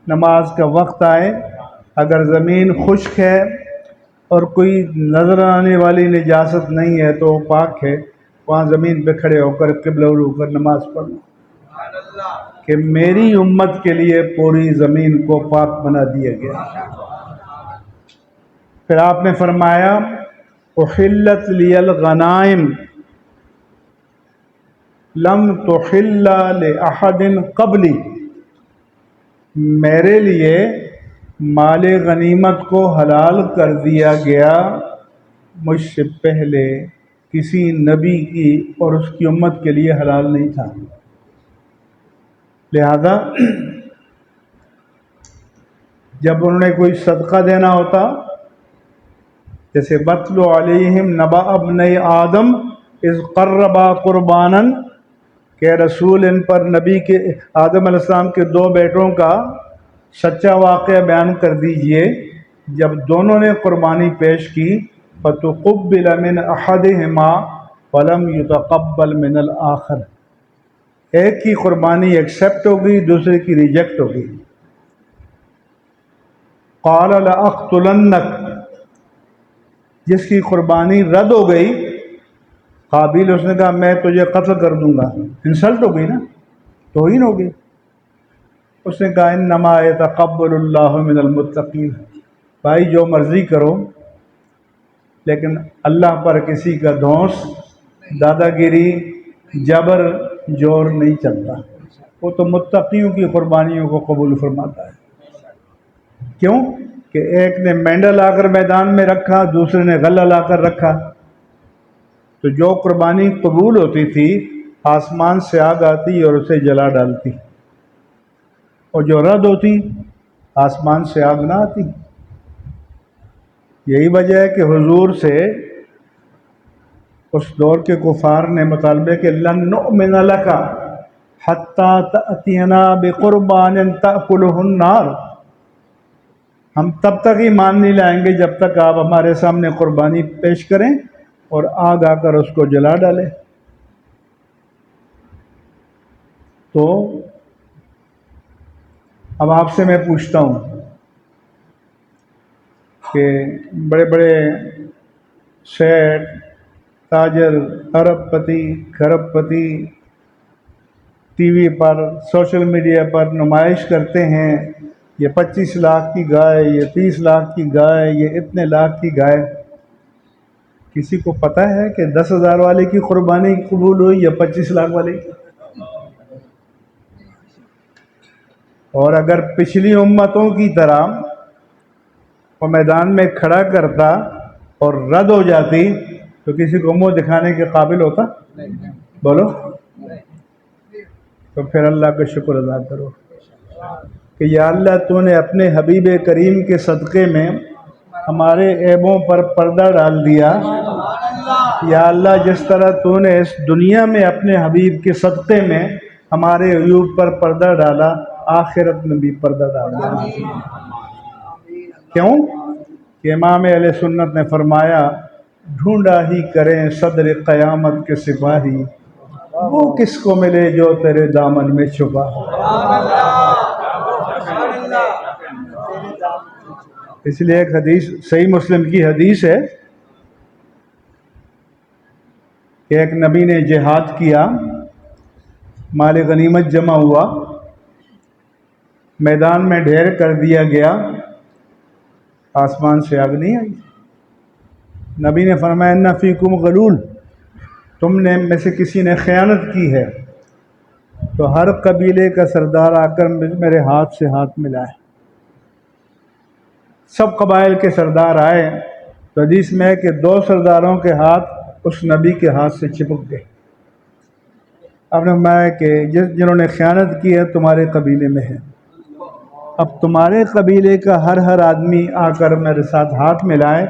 نماز کا وقت آئے اگر زمین خشک ہے اور کوئی نظر آنے والی نجاست نہیں ہے تو وہ پاک ہے، وہاں زمین پہ کھڑے ہو کر قبلہ رو کر نماز پڑھو کہ میری امت کے لیے پوری زمین کو پاک بنا دیا گیا۔ پھر آپ نے فرمایا احلت لی الغنائم لم تحل لأحد قبلی، میرے لیے مال غنیمت کو حلال کر دیا گیا، مجھ سے پہلے کسی نبی کی اور اس کی امت کے لیے حلال نہیں تھا۔ لہذا جب انہوں نے کوئی صدقہ دینا ہوتا، جیسے بَتْلُ عَلَيْهِمْ نَبَأَ ابْنَيْ آدم اذ قربا قربانا، کہ رسول ان پر نبی کے آدم علیہ السلام کے دو بیٹوں کا سچا واقعہ بیان کر دیجئے، جب دونوں نے قربانی پیش کی فَتُقُبِّلَ مِنْ أَحَدِهِمَا وَلَمْ يُتَقَبَّلْ مِنَ الْآخَرِ، ایک کی قربانی ایکسیپٹ ہوگی، دوسرے کی ریجیکٹ ہوگی۔ قَالَ لَأَقْتُلَنَّكَ، جس کی قربانی رد ہو گئی، قابیل، اس نے کہا میں تجھے قتل کر دوں گا، انسلٹ ہو گئی نا، توہین ہو گئی۔ اس نے کہا انما یتقبل اللہ من المتقین، بھائی جو مرضی کرو لیکن اللہ پر کسی کا دھونس، دادا گیری، جبر، جور نہیں چلتا، وہ تو متقیوں کی قربانیوں کو قبول فرماتا ہے۔ کیوں کہ ایک نے مینڈا لا کر میدان میں رکھا، دوسرے نے غلہ لا کر رکھا، تو جو قربانی قبول ہوتی تھی آسمان سے آگ آتی اور اسے جلا ڈالتی، اور جو رد ہوتی آسمان سے آگ نہ آتی۔ یہی وجہ ہے کہ حضور سے اس دور کے کفار نے مطالبے کہ لن نؤمن لک حتی تأتینا بقربان تأکلہ النار، ہم تب تک ایمان نہیں لائیں گے جب تک آپ ہمارے سامنے قربانی پیش کریں اور آگ آ کر اس کو جلا ڈالیں۔ تو اب آپ سے میں پوچھتا ہوں کہ بڑے بڑے سیٹ، تاجر، ارب پتی، کھرب پتی ٹی وی پر، سوشل میڈیا پر نمائش کرتے ہیں، یہ 25 لاکھ کی گائے، یہ 30 لاکھ کی گائے، یہ اتنے لاکھ کی گائے۔ کسی کو پتہ ہے کہ 10,000 والے کی قربانی قبول ہوئی یا 25 لاکھ والے کی؟ اور اگر پچھلی امتوں کی طرح وہ میدان میں کھڑا کرتا اور رد ہو جاتی تو کسی کو منہ دکھانے کے قابل ہوتا؟ بولو، تو پھر اللہ کا شکر ادا کرو کہ یا اللہ تو نے اپنے حبیب کریم کے صدقے میں ہمارے عیبوں پر پردہ ڈال دیا۔ یا اللہ جس طرح تو نے اس دنیا میں اپنے حبیب کے صدقے میں ہمارے عیوب پر پردہ ڈالا، آخرت میں بھی پردہ ڈالا۔ کیوں کہ امام اہل سنت نے فرمایا ڈھونڈا ہی کریں صدر قیامت کے سپاہی، وہ کس کو ملے جو تیرے دامن میں چھپا ہو۔ اس لیے ایک حدیث صحیح مسلم کی حدیث ہے کہ ایک نبی نے جہاد کیا، مال غنیمت جمع ہوا، میدان میں ڈھیر کر دیا گیا، آسمان سے آگ نہیں آئی۔ نبی نے فرمایا ان فیکم غلول، تم نے میں سے کسی نے خیانت کی ہے، تو ہر قبیلے کا سردار آ کر میرے ہاتھ سے ہاتھ ملائے۔ سب قبائل کے سردار آئے تو حدیث میں ہے کہ 2 سرداروں کے ہاتھ اس نبی کے ہاتھ سے چپک گئے۔ اب نے فرمایا کہ جنہوں نے خیانت کی ہے تمہارے قبیلے میں ہے، اب تمہارے قبیلے کا ہر آدمی آ کر میرے ساتھ ہاتھ ملائے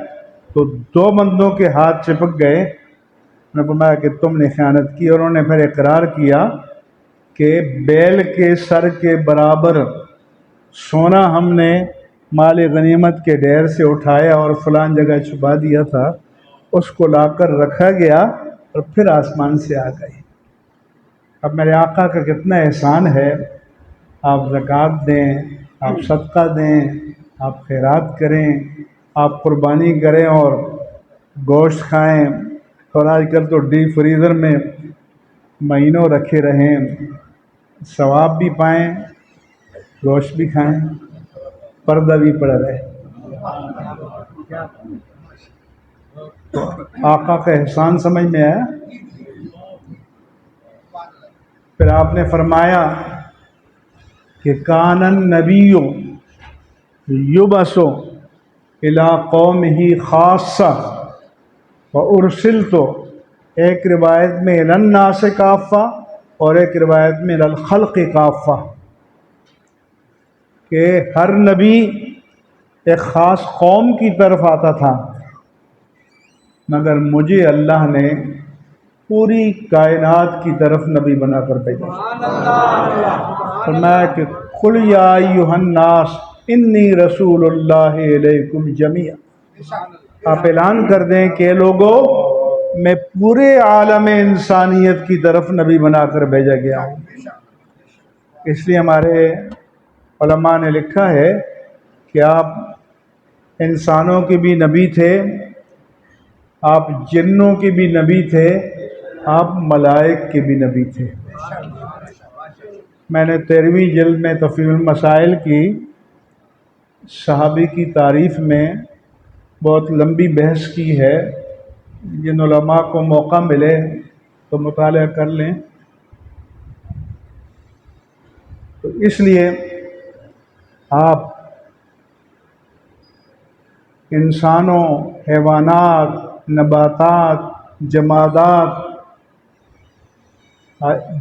تو 2 بندوں کے ہاتھ چپک گئے۔ انہوں نے فرمایا کہ تم نے خیانت کی، اور انہوں نے پھر اقرار کیا کہ بیل کے سر کے برابر سونا ہم نے مال غنیمت کے ڈھیر سے اٹھایا اور فلان جگہ چھپا دیا تھا، اس کو لا کر رکھا گیا اور پھر آسمان سے آ گئی۔ اب میرے آقا کا کتنا احسان ہے، آپ زکوٰۃ دیں، آپ صدقہ دیں، آپ خیرات کریں، آپ قربانی کریں اور گوشت کھائیں، اور آج کل تو ڈیپ فریزر میں مہینوں رکھے رہیں، ثواب بھی پائیں، گوشت بھی کھائیں، پردہ بھی پڑا رہے۔ تو آقا کا احسان سمجھ میں آیا؟ پھر آپ نے فرمایا کہ کان النبی یبعث الی قومہ خاصہ وارسلت، ایک روایت میں الی الناس کافہ اور ایک روایت میں الی الخلق کافہ، کہ ہر نبی ایک خاص قوم کی طرف آتا تھا، مگر مجھے اللہ نے پوری کائنات کی طرف نبی بنا کر بھیجا۔ فرمایا کہ قل یا ایھا الناس انی رسول اللہ الیکم جمیعا، آپ اعلان کر دیں کہ لوگوں میں پورے عالم انسانیت کی طرف نبی بنا کر بھیجا گیا ہوں۔ اس لیے ہمارے علماء نے لکھا ہے کہ آپ انسانوں کے بھی نبی تھے، آپ جنوں کے بھی نبی تھے، آپ ملائک کے بھی نبی تھے۔ میں نے 13ویں جلد میں تفہیم المسائل کی صحابی کی تعریف میں بہت لمبی بحث کی ہے، جن علماء کو موقع ملے تو مطالعہ کر لیں۔ تو اس لیے آپ انسانوں، حیوانات، نباتات، جمادات،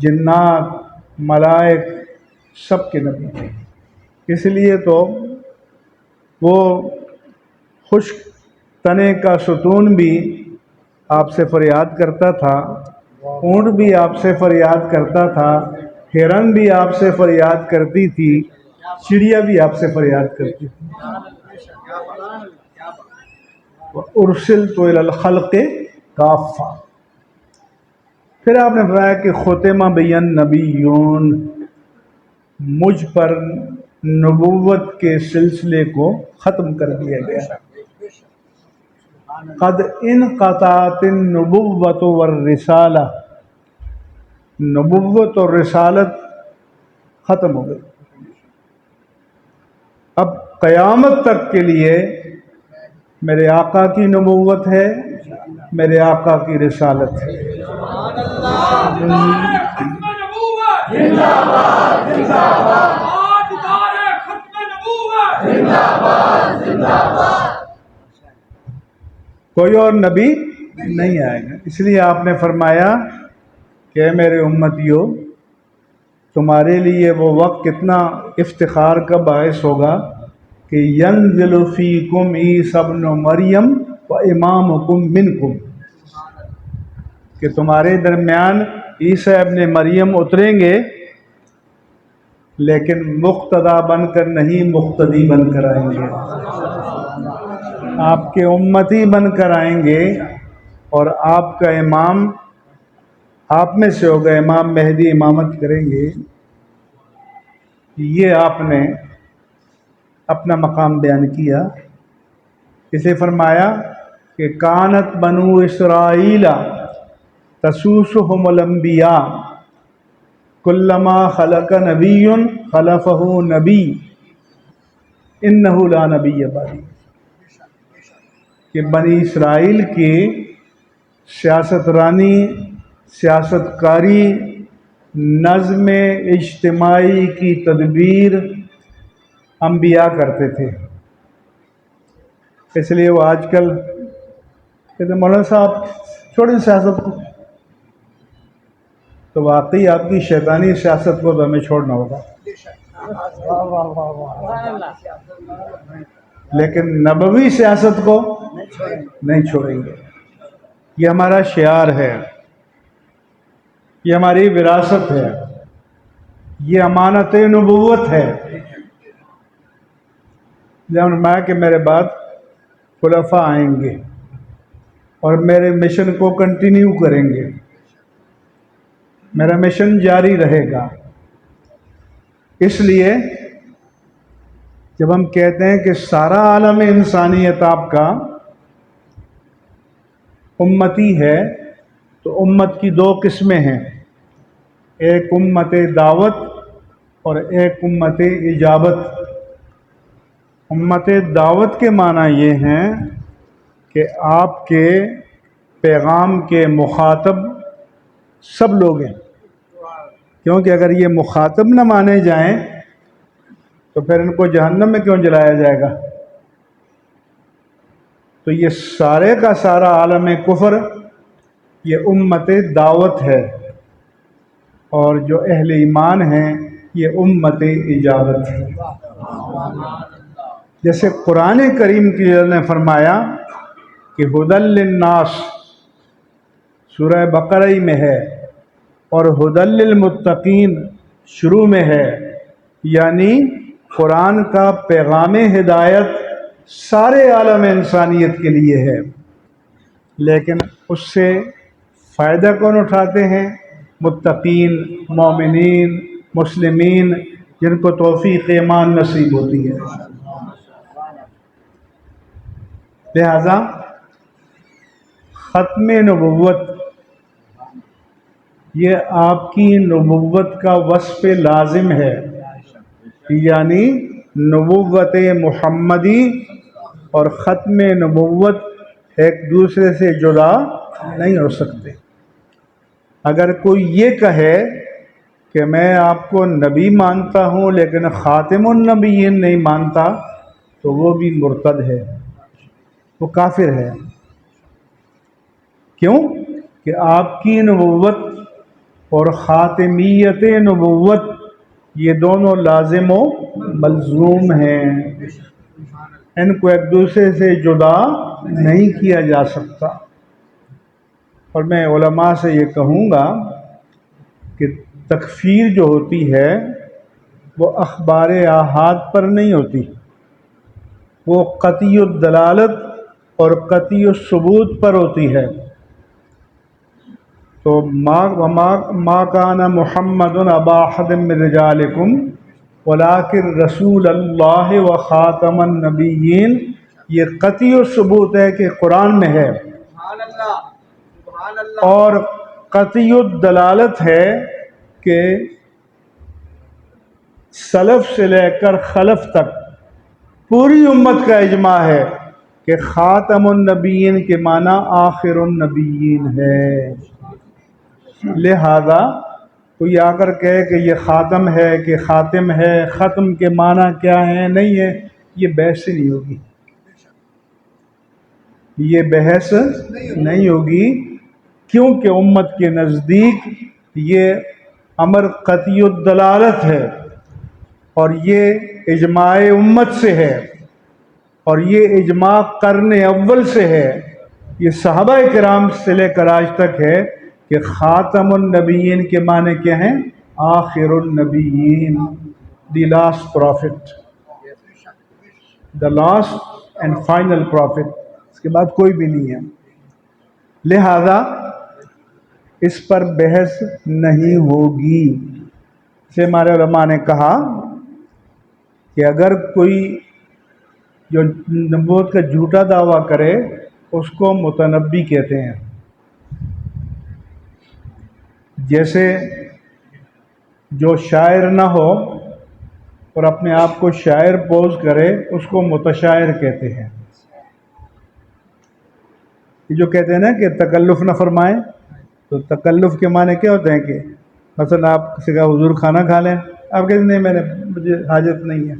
جنات، ملائک، سب کے نبی تھے۔ اس لیے تو وہ خشک تنے کا ستون بھی آپ سے فریاد کرتا تھا، اونٹ بھی آپ سے فریاد کرتا تھا، ہرن بھی آپ سے فریاد کرتی تھی، چڑیا بھی آپ سے فریاد کرتی تھی۔ ارسلت الی الخلق کافہ۔ پھر آپ نے فرمایا کہ ختم بی النبیون، مجھ پر نبوت کے سلسلے کو ختم کر دیا گیا۔ قد انقطعت النبوۃ والرسالہ، نبوت اور رسالت ختم ہو گئی، اب قیامت تک کے لیے میرے آقا کی نبوت ہے، میرے آقا کی رسالت ہے۔ کوئی اور نبی نہیں آئے گا۔ اس لیے آپ نے فرمایا کہ اے میرے امتیو، تمہارے لیے وہ وقت کتنا افتخار کا باعث ہوگا کہ ینزل فیکم عیسی ابن مریم و امامکم منکم، کہ تمہارے درمیان عیسی ابن مریم اتریں گے، لیکن مقتدا بن کر نہیں، مقتدی بن کر آئیں گے، آپ کے امتی بن کر آئیں گے، اور آپ کا امام آپ میں سے ہوگا، امام مہدی امامت کریں گے۔ یہ آپ نے اپنا مقام بیان کیا۔ اسے فرمایا کہ کانت بنو اسرائیل تسوسهم الانبیاء کلما خلق نبی خلفہ نبی انہ لا نبی بعدی، کہ بنی اسرائیل کی سیاست رانی، سیاست کاری، نظم اجتماعی کی تدبیر انبیاء کرتے تھے۔ اس لیے وہ آج کل کہتے ہیں مولانا صاحب چھوڑیں سیاست کو، تو واقعی آپ کی شیطانی سیاست کو تو ہمیں چھوڑنا ہوگا، لیکن نبوی سیاست کو نہیں چھوڑیں گے۔ یہ ہمارا شعار ہے، یہ ہماری وراثت ہے، یہ امانت نبوت ہے۔ جب میں کہ میرے بعد خلفاء آئیں گے اور میرے مشن کو کنٹینیو کریں گے، میرا مشن جاری رہے گا۔ اس لیے جب ہم کہتے ہیں کہ سارا عالم انسانیت آپ کا امتی ہے، تو امت کی دو قسمیں ہیں، ایک امت دعوت اور ایک امت اجابت۔ امت دعوت کے معنی یہ ہیں کہ آپ کے پیغام کے مخاطب سب لوگ ہیں، کیونکہ اگر یہ مخاطب نہ مانے جائیں تو پھر ان کو جہنم میں کیوں جلایا جائے گا؟ تو یہ سارے کا سارا عالم کفر یہ امت دعوت ہے، اور جو اہل ایمان ہیں یہ امت اجابت ہے۔ جیسے قرآن کریم کی نے فرمایا کہ ھدی للناس سورہ بقرہ میں ہے، اور ھدی للمتقین شروع میں ہے، یعنی قرآن کا پیغام ہدایت سارے عالم انسانیت کے لیے ہے، لیکن اس سے فائدہ کون اٹھاتے ہیں؟ متقین، مومنین، مسلمین، جن کو توفیق ایمان نصیب ہوتی ہے۔ لہذا ختم نبوت یہ آپ کی نبوت کا وصف لازم ہے، یعنی نبوت محمدی اور ختم نبوت ایک دوسرے سے جدا نہیں ہو سکتے۔ اگر کوئی یہ کہے کہ میں آپ کو نبی مانتا ہوں لیکن خاتم النبیین نہیں مانتا، تو وہ بھی مرتد ہے، وہ کافر ہے۔ کیوں کہ آپ کی نبوت اور خاتمیت نبوت یہ دونوں لازم و ملزوم ہیں، ان کو ایک دوسرے سے جدا نہیں کیا جا سکتا۔ اور میں علماء سے یہ کہوں گا کہ تکفیر جو ہوتی ہے وہ اخبار آحاد پر نہیں ہوتی، وہ قطعی الدلالت اور قطعی الثبوت پر ہوتی ہے۔ تو ما کان محمد ابا احد من رجالکم ولکن رسول اللہ و خاتم النبیین، یہ قطعی الثبوت ہے کہ قرآن میں ہے، اور قطعی الدلالت ہے کہ سلف سے لے کر خلف تک پوری امت کا اجماع ہے کہ خاتم النبیین کے معنی آخر النبیین ہے۔ لہذا کوئی آ کر کہے کہ یہ خاتم ہے کہ خاتم ہے، ختم کے معنی کیا ہے، نہیں ہے، یہ بحث نہیں ہوگی، یہ بحث نہیں ہوگی، کیونکہ امت کے نزدیک یہ امر قطعی الدلالت ہے، اور یہ اجماع امت سے ہے، اور یہ اجماع قرن اول سے ہے، یہ صحابہ کرام سے لے کر آج تک ہے کہ خاتم النبیین کے معنی کیا ہیں؟ آخر النبیین، the last prophet, the last and final prophet, اس کے بعد کوئی بھی نہیں ہے۔ لہذا اس پر بحث نہیں ہوگی۔ سے ہمارے علماء نے کہا کہ اگر کوئی جو نبوت کا جھوٹا دعویٰ کرے اس کو متنبی کہتے ہیں، جیسے جو شاعر نہ ہو اور اپنے آپ کو شاعر پوز کرے اس کو متشاعر کہتے ہیں۔ یہ جو کہتے ہیں نا کہ تکلف نہ فرمائیں، تو تکلف کے معنی کیا ہوتے ہیں کہ مثلا آپ کسی کا حضور کھانا کھا لیں، آپ کہتے ہیں نہیں مجھے حاجت نہیں ہے،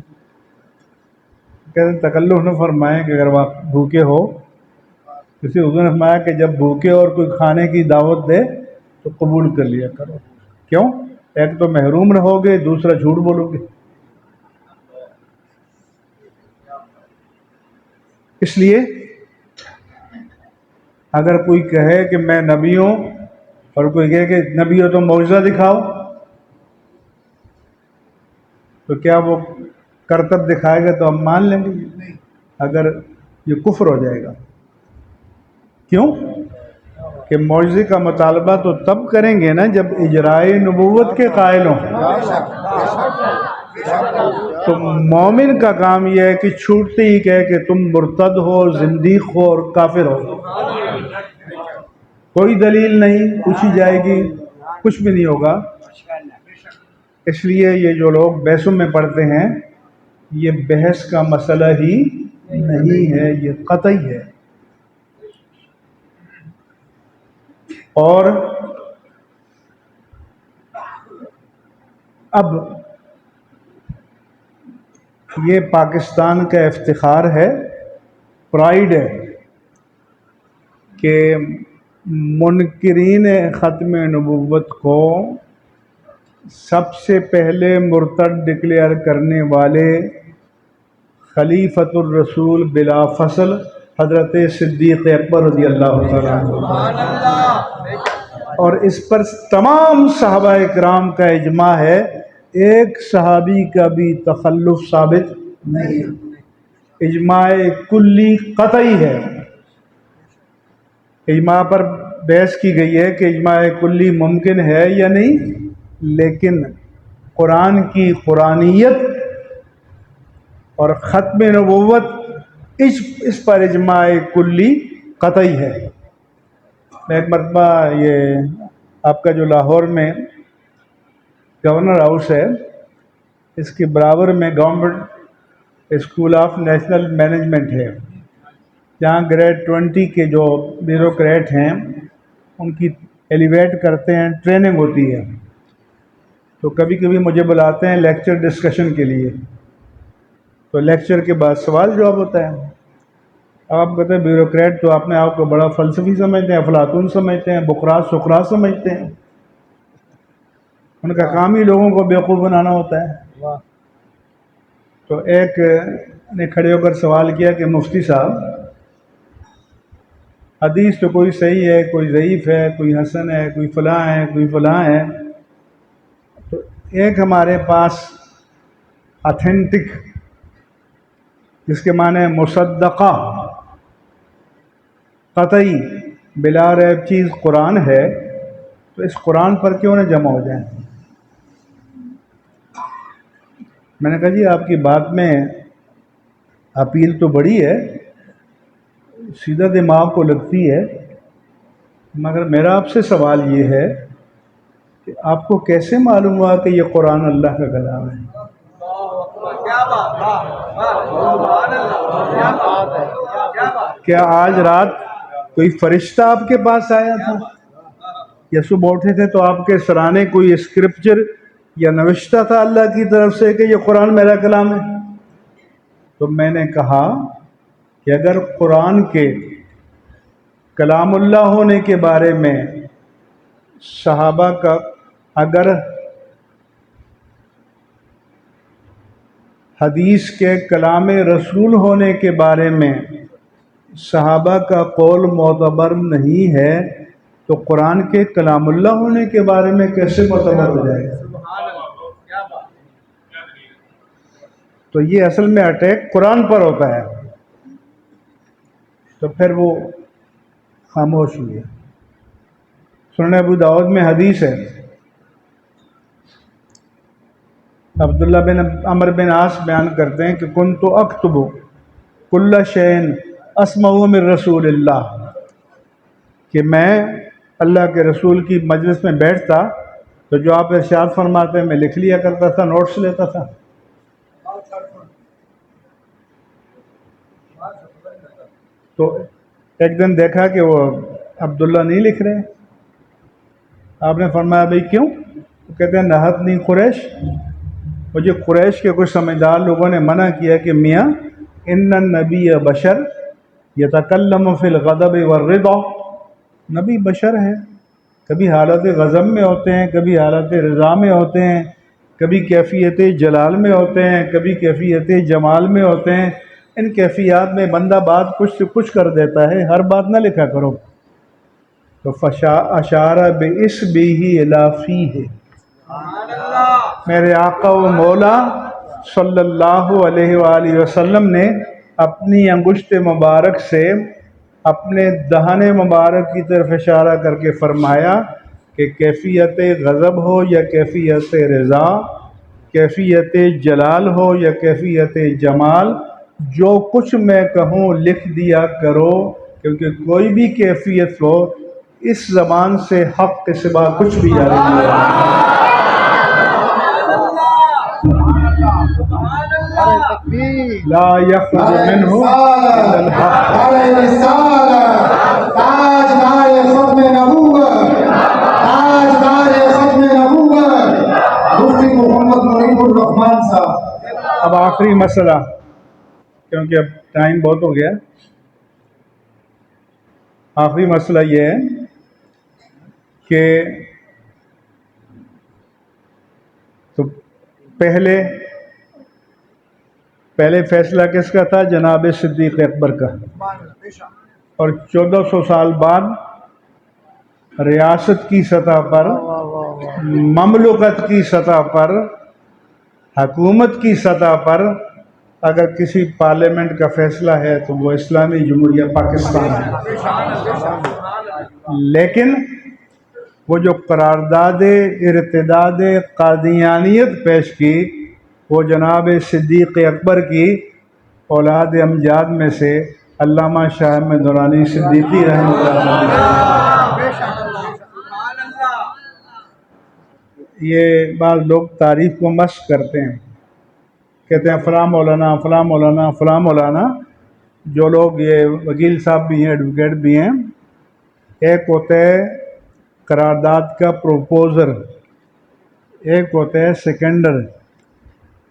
کہتے ہیں تکلف نہ فرمائیں کہ اگر آپ بھوکے ہو، کسی حضور نے فرمایا کہ جب بھوکے اور کوئی کھانے کی دعوت دے تو قبول کر لیا کرو۔ کیوں؟ ایک تو محروم رہو گے، دوسرا جھوٹ بولو گے۔ اس لیے اگر کوئی کہے کہ میں نبی ہوں اور کوئی کہے کہ نبی ہو تو معجزہ دکھاؤ، تو کیا وہ کرتب دکھائے گا تو ہم مان لیں گے؟ اگر یہ کفر ہو جائے گا۔ کیوں کہ معجزے کا مطالبہ تو تب کریں گے نا جب اجرائے نبوت کے قائل ہوں۔ تو مومن کا کام یہ ہے کہ چھوٹتے ہی کہے کہ تم مرتد ہو، زندیق ہو اور کافر ہو، کوئی دلیل نہیں پوچھی جائے گی، کچھ بھی نہیں ہوگا۔ اس لیے یہ جو لوگ بحثوں میں پڑھتے ہیں، یہ بحث کا مسئلہ ہی نہیں ہے، یہ قطعی ہے۔ اور اب یہ پاکستان کا افتخار ہے، پرائیڈ ہے کہ منکرین ختم نبوت کو سب سے پہلے مرتد ڈکلیئر کرنے والے خلیفۃ الرسول بلا فصل حضرت صدیق اکبر رضی اللہ تعالیٰ عنہ، اور اس پر تمام صحابہ اکرام کا اجماع ہے، ایک صحابی کا بھی تخلف ثابت نہیں، اجماع کلی قطعی ہے۔ اجماع پر بحث کی گئی ہے کہ اجماع کلی ممکن ہے یا نہیں، لیکن قرآن کی قرآنیت اور ختم نبوت اس پر اجماع کلی قطعی ہے۔ میں ایک مرتبہ یہ آپ کا جو لاہور میں گورنر ہاؤس ہے، اس کے برابر میں government school of national management ہے، جہاں گریڈ 20 کے جو بیوروکریٹ ہیں ان کی ایلیویٹ کرتے ہیں، ٹریننگ ہوتی ہے، تو کبھی کبھی مجھے بلاتے ہیں لیکچر ڈسکشن کے لیے، تو لیکچر کے بعد سوال جواب ہوتا ہے۔ اب آپ کہتے ہیں بیوروکریٹ تو اپنے آپ کو بڑا فلسفی سمجھتے ہیں، افلاطون سمجھتے ہیں، بقراط سقراط سمجھتے ہیں، ان کا کام ہی لوگوں کو بیوقوف بنانا ہوتا ہے۔ تو ایک نے کھڑے ہو کر سوال کیا کہ مفتی صاحب، حدیث تو کوئی صحیح ہے، کوئی ضعیف ہے، کوئی حسن ہے، کوئی فلاں ہے، کوئی فلاں ہے، تو ایک ہمارے پاس اتھینٹک، جس کے معنی مصدقہ، قطعی، بلا ریب چیز قرآن ہے، تو اس قرآن پر کیوں نہ جمع ہو جائیں؟ میں نے کہا جی آپ کی بات میں اپیل تو بڑی ہے، سیدھا دماغ کو لگتی ہے، مگر میرا آپ سے سوال یہ ہے کہ آپ کو کیسے معلوم ہوا کہ یہ قرآن اللہ کا کلام ہے؟ کیا آج رات کوئی فرشتہ آپ کے پاس آیا تھا، یا صبح اٹھے تھے تو آپ کے سرانے کوئی اسکرپچر یا نوشتہ تھا اللہ کی طرف سے کہ یہ قرآن میرا کلام ہے؟ تو میں نے کہا کہ اگر قرآن کے کلام اللہ ہونے کے بارے میں صحابہ کا، اگر حدیث کے کلام رسول ہونے کے بارے میں صحابہ کا قول معتبر نہیں ہے، تو قرآن کے کلام اللہ ہونے کے بارے میں کیسے معتبر ہو جائے گا؟ تو یہ اصل میں اٹیک قرآن پر ہوتا ہے۔ تو پھر وہ خاموش ہوئے۔ سنن ابو داؤد میں حدیث ہے، عبداللہ بن عمرو بن عاص بیان کرتے ہیں کہ کنت اکتب کل شیء اسمع من رسول اللہ، کہ میں اللہ کے رسول کی مجلس میں بیٹھتا تو جو آپ ارشاد فرماتے میں لکھ لیا کرتا تھا، نوٹس لیتا تھا۔ تو ایک دن دیکھا کہ وہ عبداللہ نہیں لکھ رہے، آپ نے فرمایا بھائی کیوں؟ تو کہتے ہیں نہتنی قریش، مجھے قریش کے کچھ سمجھدار لوگوں نے منع کیا کہ میاں ان النبی بشر یتکلم فی الغضب والرضا، نبی بشر ہے، کبھی حالت غضب میں ہوتے ہیں، کبھی حالت رضا میں ہوتے ہیں، کبھی کیفیت جلال میں ہوتے ہیں، کبھی کیفیت جمال میں ہوتے ہیں، ان کیفیات میں بندہ بات کچھ سے کچھ کر دیتا ہے، ہر بات نہ لکھا کرو۔ تو اشارہ بِإِصْبِعِهِ إِلَىٰ فِيهِ، میرے آقا و مولا صلی اللہ علیہ وآلہ وسلم نے اپنی انگشت مبارک سے اپنے دہن مبارک کی طرف اشارہ کر کے فرمایا کہ کیفیت غضب ہو یا کیفیت رضا، کیفیت جلال ہو یا کیفیت جمال، جو کچھ میں کہوں لکھ دیا کرو، کیونکہ کوئی بھی کیفیت ہو اس زبان سے حق کے سوا کچھ بھی جاری نہیں ہوگا۔ لا يخرج منه الا الحق۔ اب آخری مسئلہ، کیونکہ اب ٹائم بہت ہو گیا، آخری مسئلہ یہ ہے کہ تو پہلے فیصلہ کس کا تھا؟ جناب صدیق اکبر کا، اور 1400 سال بعد ریاست کی سطح پر، مملکت کی سطح پر، حکومت کی سطح پر اگر کسی پارلیمنٹ کا فیصلہ ہے تو وہ اسلامی جمہوریہ پاکستان ہے۔ لیکن وہ جو قرارداد ارتداد قادیانیت پیش کی، وہ جناب صدیق اکبر کی اولاد امجاد میں سے علامہ شاہ احمد نورانی صدیقی رحمۃ اللہ علیہ۔ یہ بعض لوگ تعریف کو مشق کرتے ہیں، کہتے ہیں فلاں مولانا فلاں مولانا فلاں مولانا۔ جو لوگ، یہ وکیل صاحب بھی ہیں، ایڈوکیٹ بھی ہیں، ایک ہوتا ہے قرارداد کا پروپوزر، ایک ہوتا ہے سیکنڈر،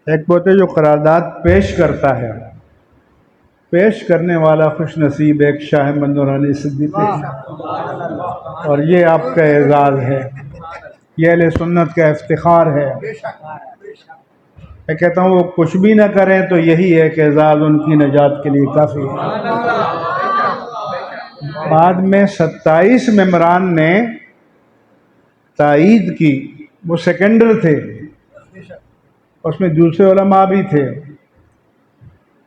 ایک ہوتا ہے جو قرارداد پیش کرتا ہے۔ پیش کرنے والا خوش نصیب ایک شاہ احمد نورانی صدیقی ہے، اور یہ آپ کا اعزاز ہے، یہ اہل سنت کا افتخار ہے۔ میں کہتا ہوں وہ کچھ بھی نہ کریں تو یہی ایک اعزاز ان کی نجات کے لیے کافی ہے۔ بعد میں 27 ممبران نے تائید کی، وہ سیکنڈر تھے، اس میں دوسرے علماء بھی تھے،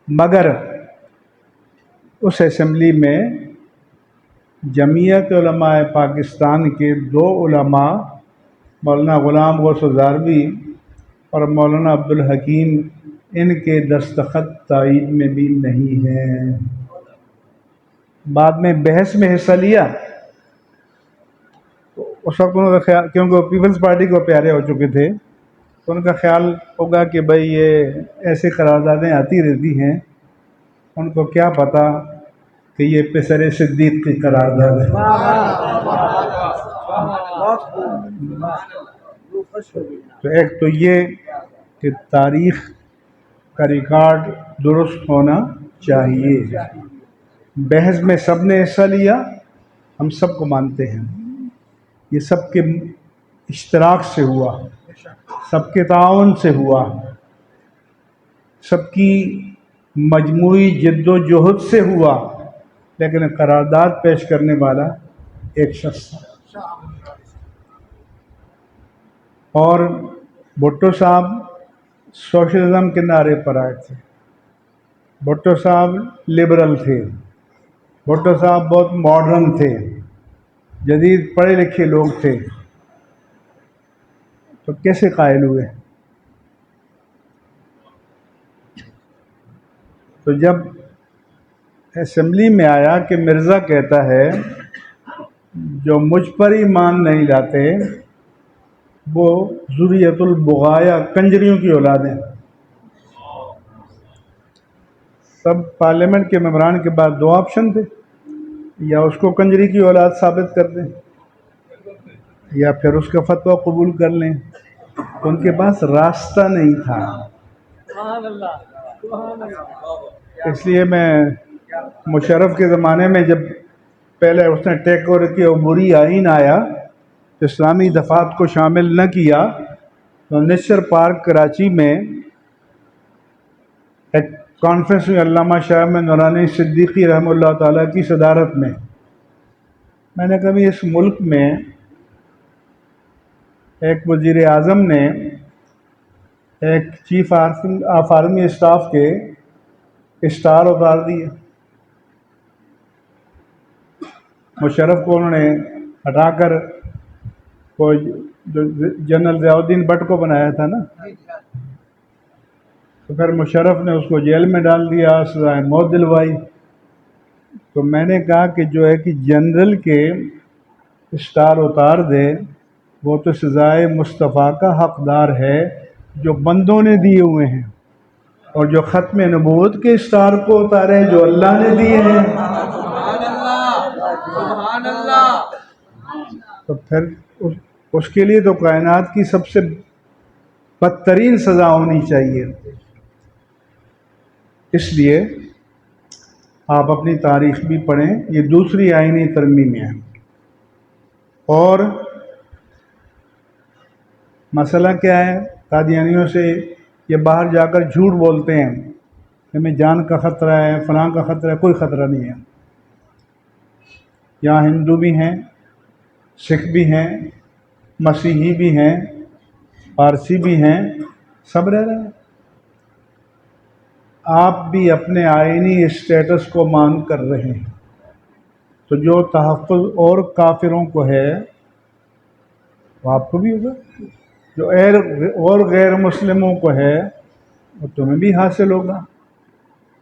مگر اس اسمبلی میں جمعیت علماء پاکستان کے 2 علماء، مولانا غلام غوث ہزاروی اور مولانا عبدالحکیم، ان کے دستخط تائید میں بھی نہیں ہیں۔ بعد میں بحث میں حصہ لیا، اس وقت ان کا خیال، کیونکہ وہ پیپلز پارٹی کو پیارے ہو چکے تھے، تو ان کا خیال ہوگا کہ بھئی یہ ایسی قراردادیں آتی رہتی ہیں، ان کو کیا پتہ کہ یہ پسر صدیق کی قرارداد ہے۔ تو ایک تو یہ کہ تاریخ کا ریکارڈ درست ہونا چاہیے۔ بحث میں سب نے حصہ لیا، ہم سب کو مانتے ہیں، یہ سب کے اشتراک سے ہوا، سب کے تعاون سے ہوا، سب کی مجموعی جد و جہد سے ہوا، لیکن قرارداد پیش کرنے والا ایک شخص تھا۔ اور بھٹو صاحب سوشلزم کے نعرے پر آئے تھے، بھٹو صاحب لبرل تھے، بھٹو صاحب بہت ماڈرن تھے، جدید پڑھے لکھے لوگ تھے، تو کیسے قائل ہوئے؟ تو جب اسمبلی میں آیا کہ مرزا کہتا ہے جو مجھ پر ایمان نہیں لاتے وہ ذریۃ البغایا، کنجریوں کی اولاد ہیں۔ سب پارلیمنٹ کے ممبران کے بعد 2 آپشن تھے، یا اس کو کنجری کی اولاد ثابت کر دیں یا پھر اس کا فتویٰ قبول کر لیں، تو ان کے پاس راستہ نہیں تھا۔ اس لیے میں مشرف کے زمانے میں جب پہلے اس نے ٹیک اوور کی عبوری آئین آیا تو اسلامی دفعات کو شامل نہ کیا، تو نیشنل پارک کراچی میں ایک کانفرنس میں علامہ شاہ احمد نورانی صدیقی رحمہ اللہ تعالیٰ کی صدارت میں نے کبھی اس ملک میں ایک وزیر اعظم نے ایک چیف آف آرمی اسٹاف کے اسٹار اتار دیے، مشرف کو انہوں نے ہٹا کر وہ جو جنرل ضیاء الدین بٹ کو بنایا تھا نا، تو پھر مشرف نے اس کو جیل میں ڈال دیا، سزائے موت دلوائی۔ تو میں نے کہا کہ جو ہے کہ جنرل کے اسٹار اتار دے وہ تو سزائے مصطفیٰ کا حقدار ہے جو بندوں نے دیے ہوئے ہیں، اور جو ختم نبوت کے اسٹار کو اتارے جو اللہ نے دیے ہیں۔ سبحان اللہ، سبحان اللہ۔ تو پھر اس کے لیے تو کائنات کی سب سے بدترین سزا ہونی چاہیے۔ اس لیے آپ اپنی تاریخ بھی پڑھیں، یہ دوسری آئینی ترمیم ہے۔ اور مسئلہ کیا ہے؟ قادیانیوں سے یہ باہر جا کر جھوٹ بولتے ہیں کہ ہمیں جان کا خطرہ ہے، فلاں کا خطرہ ہے۔ کوئی خطرہ نہیں ہے۔ یہاں ہندو بھی ہیں، سکھ بھی ہیں، مسیحی بھی ہیں، پارسی بھی ہیں، سب رہ رہے ہیں۔ آپ بھی اپنے آئینی اسٹیٹس کو مانگ کر رہے ہیں، تو جو تحفظ اور کافروں کو ہے وہ آپ کو بھی ہوگا، جو اور غیر مسلموں کو ہے وہ تمہیں بھی حاصل ہوگا،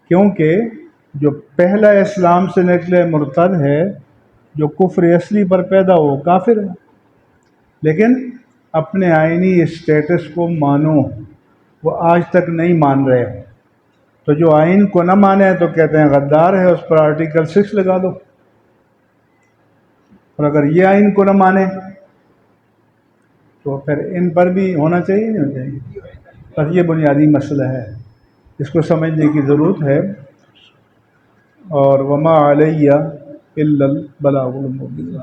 کیونکہ جو پہلا اسلام سے نکلے مرتد ہے، جو کفر اصلی پر پیدا ہو کافر ہے۔ لیکن اپنے آئینی اسٹیٹس کو مانو، وہ آج تک نہیں مان رہے۔ تو جو آئین کو نہ مانے تو کہتے ہیں غدار ہے، اس پر آرٹیکل 6 لگا دو۔ اور اگر یہ آئین کو نہ مانے تو پھر ان پر بھی ہونا چاہیے نہیں ہونا چاہیے۔ بس یہ بنیادی مسئلہ ہے، اس کو سمجھنے کی ضرورت ہے۔ اور وما علیہ الا البلاغ المبین۔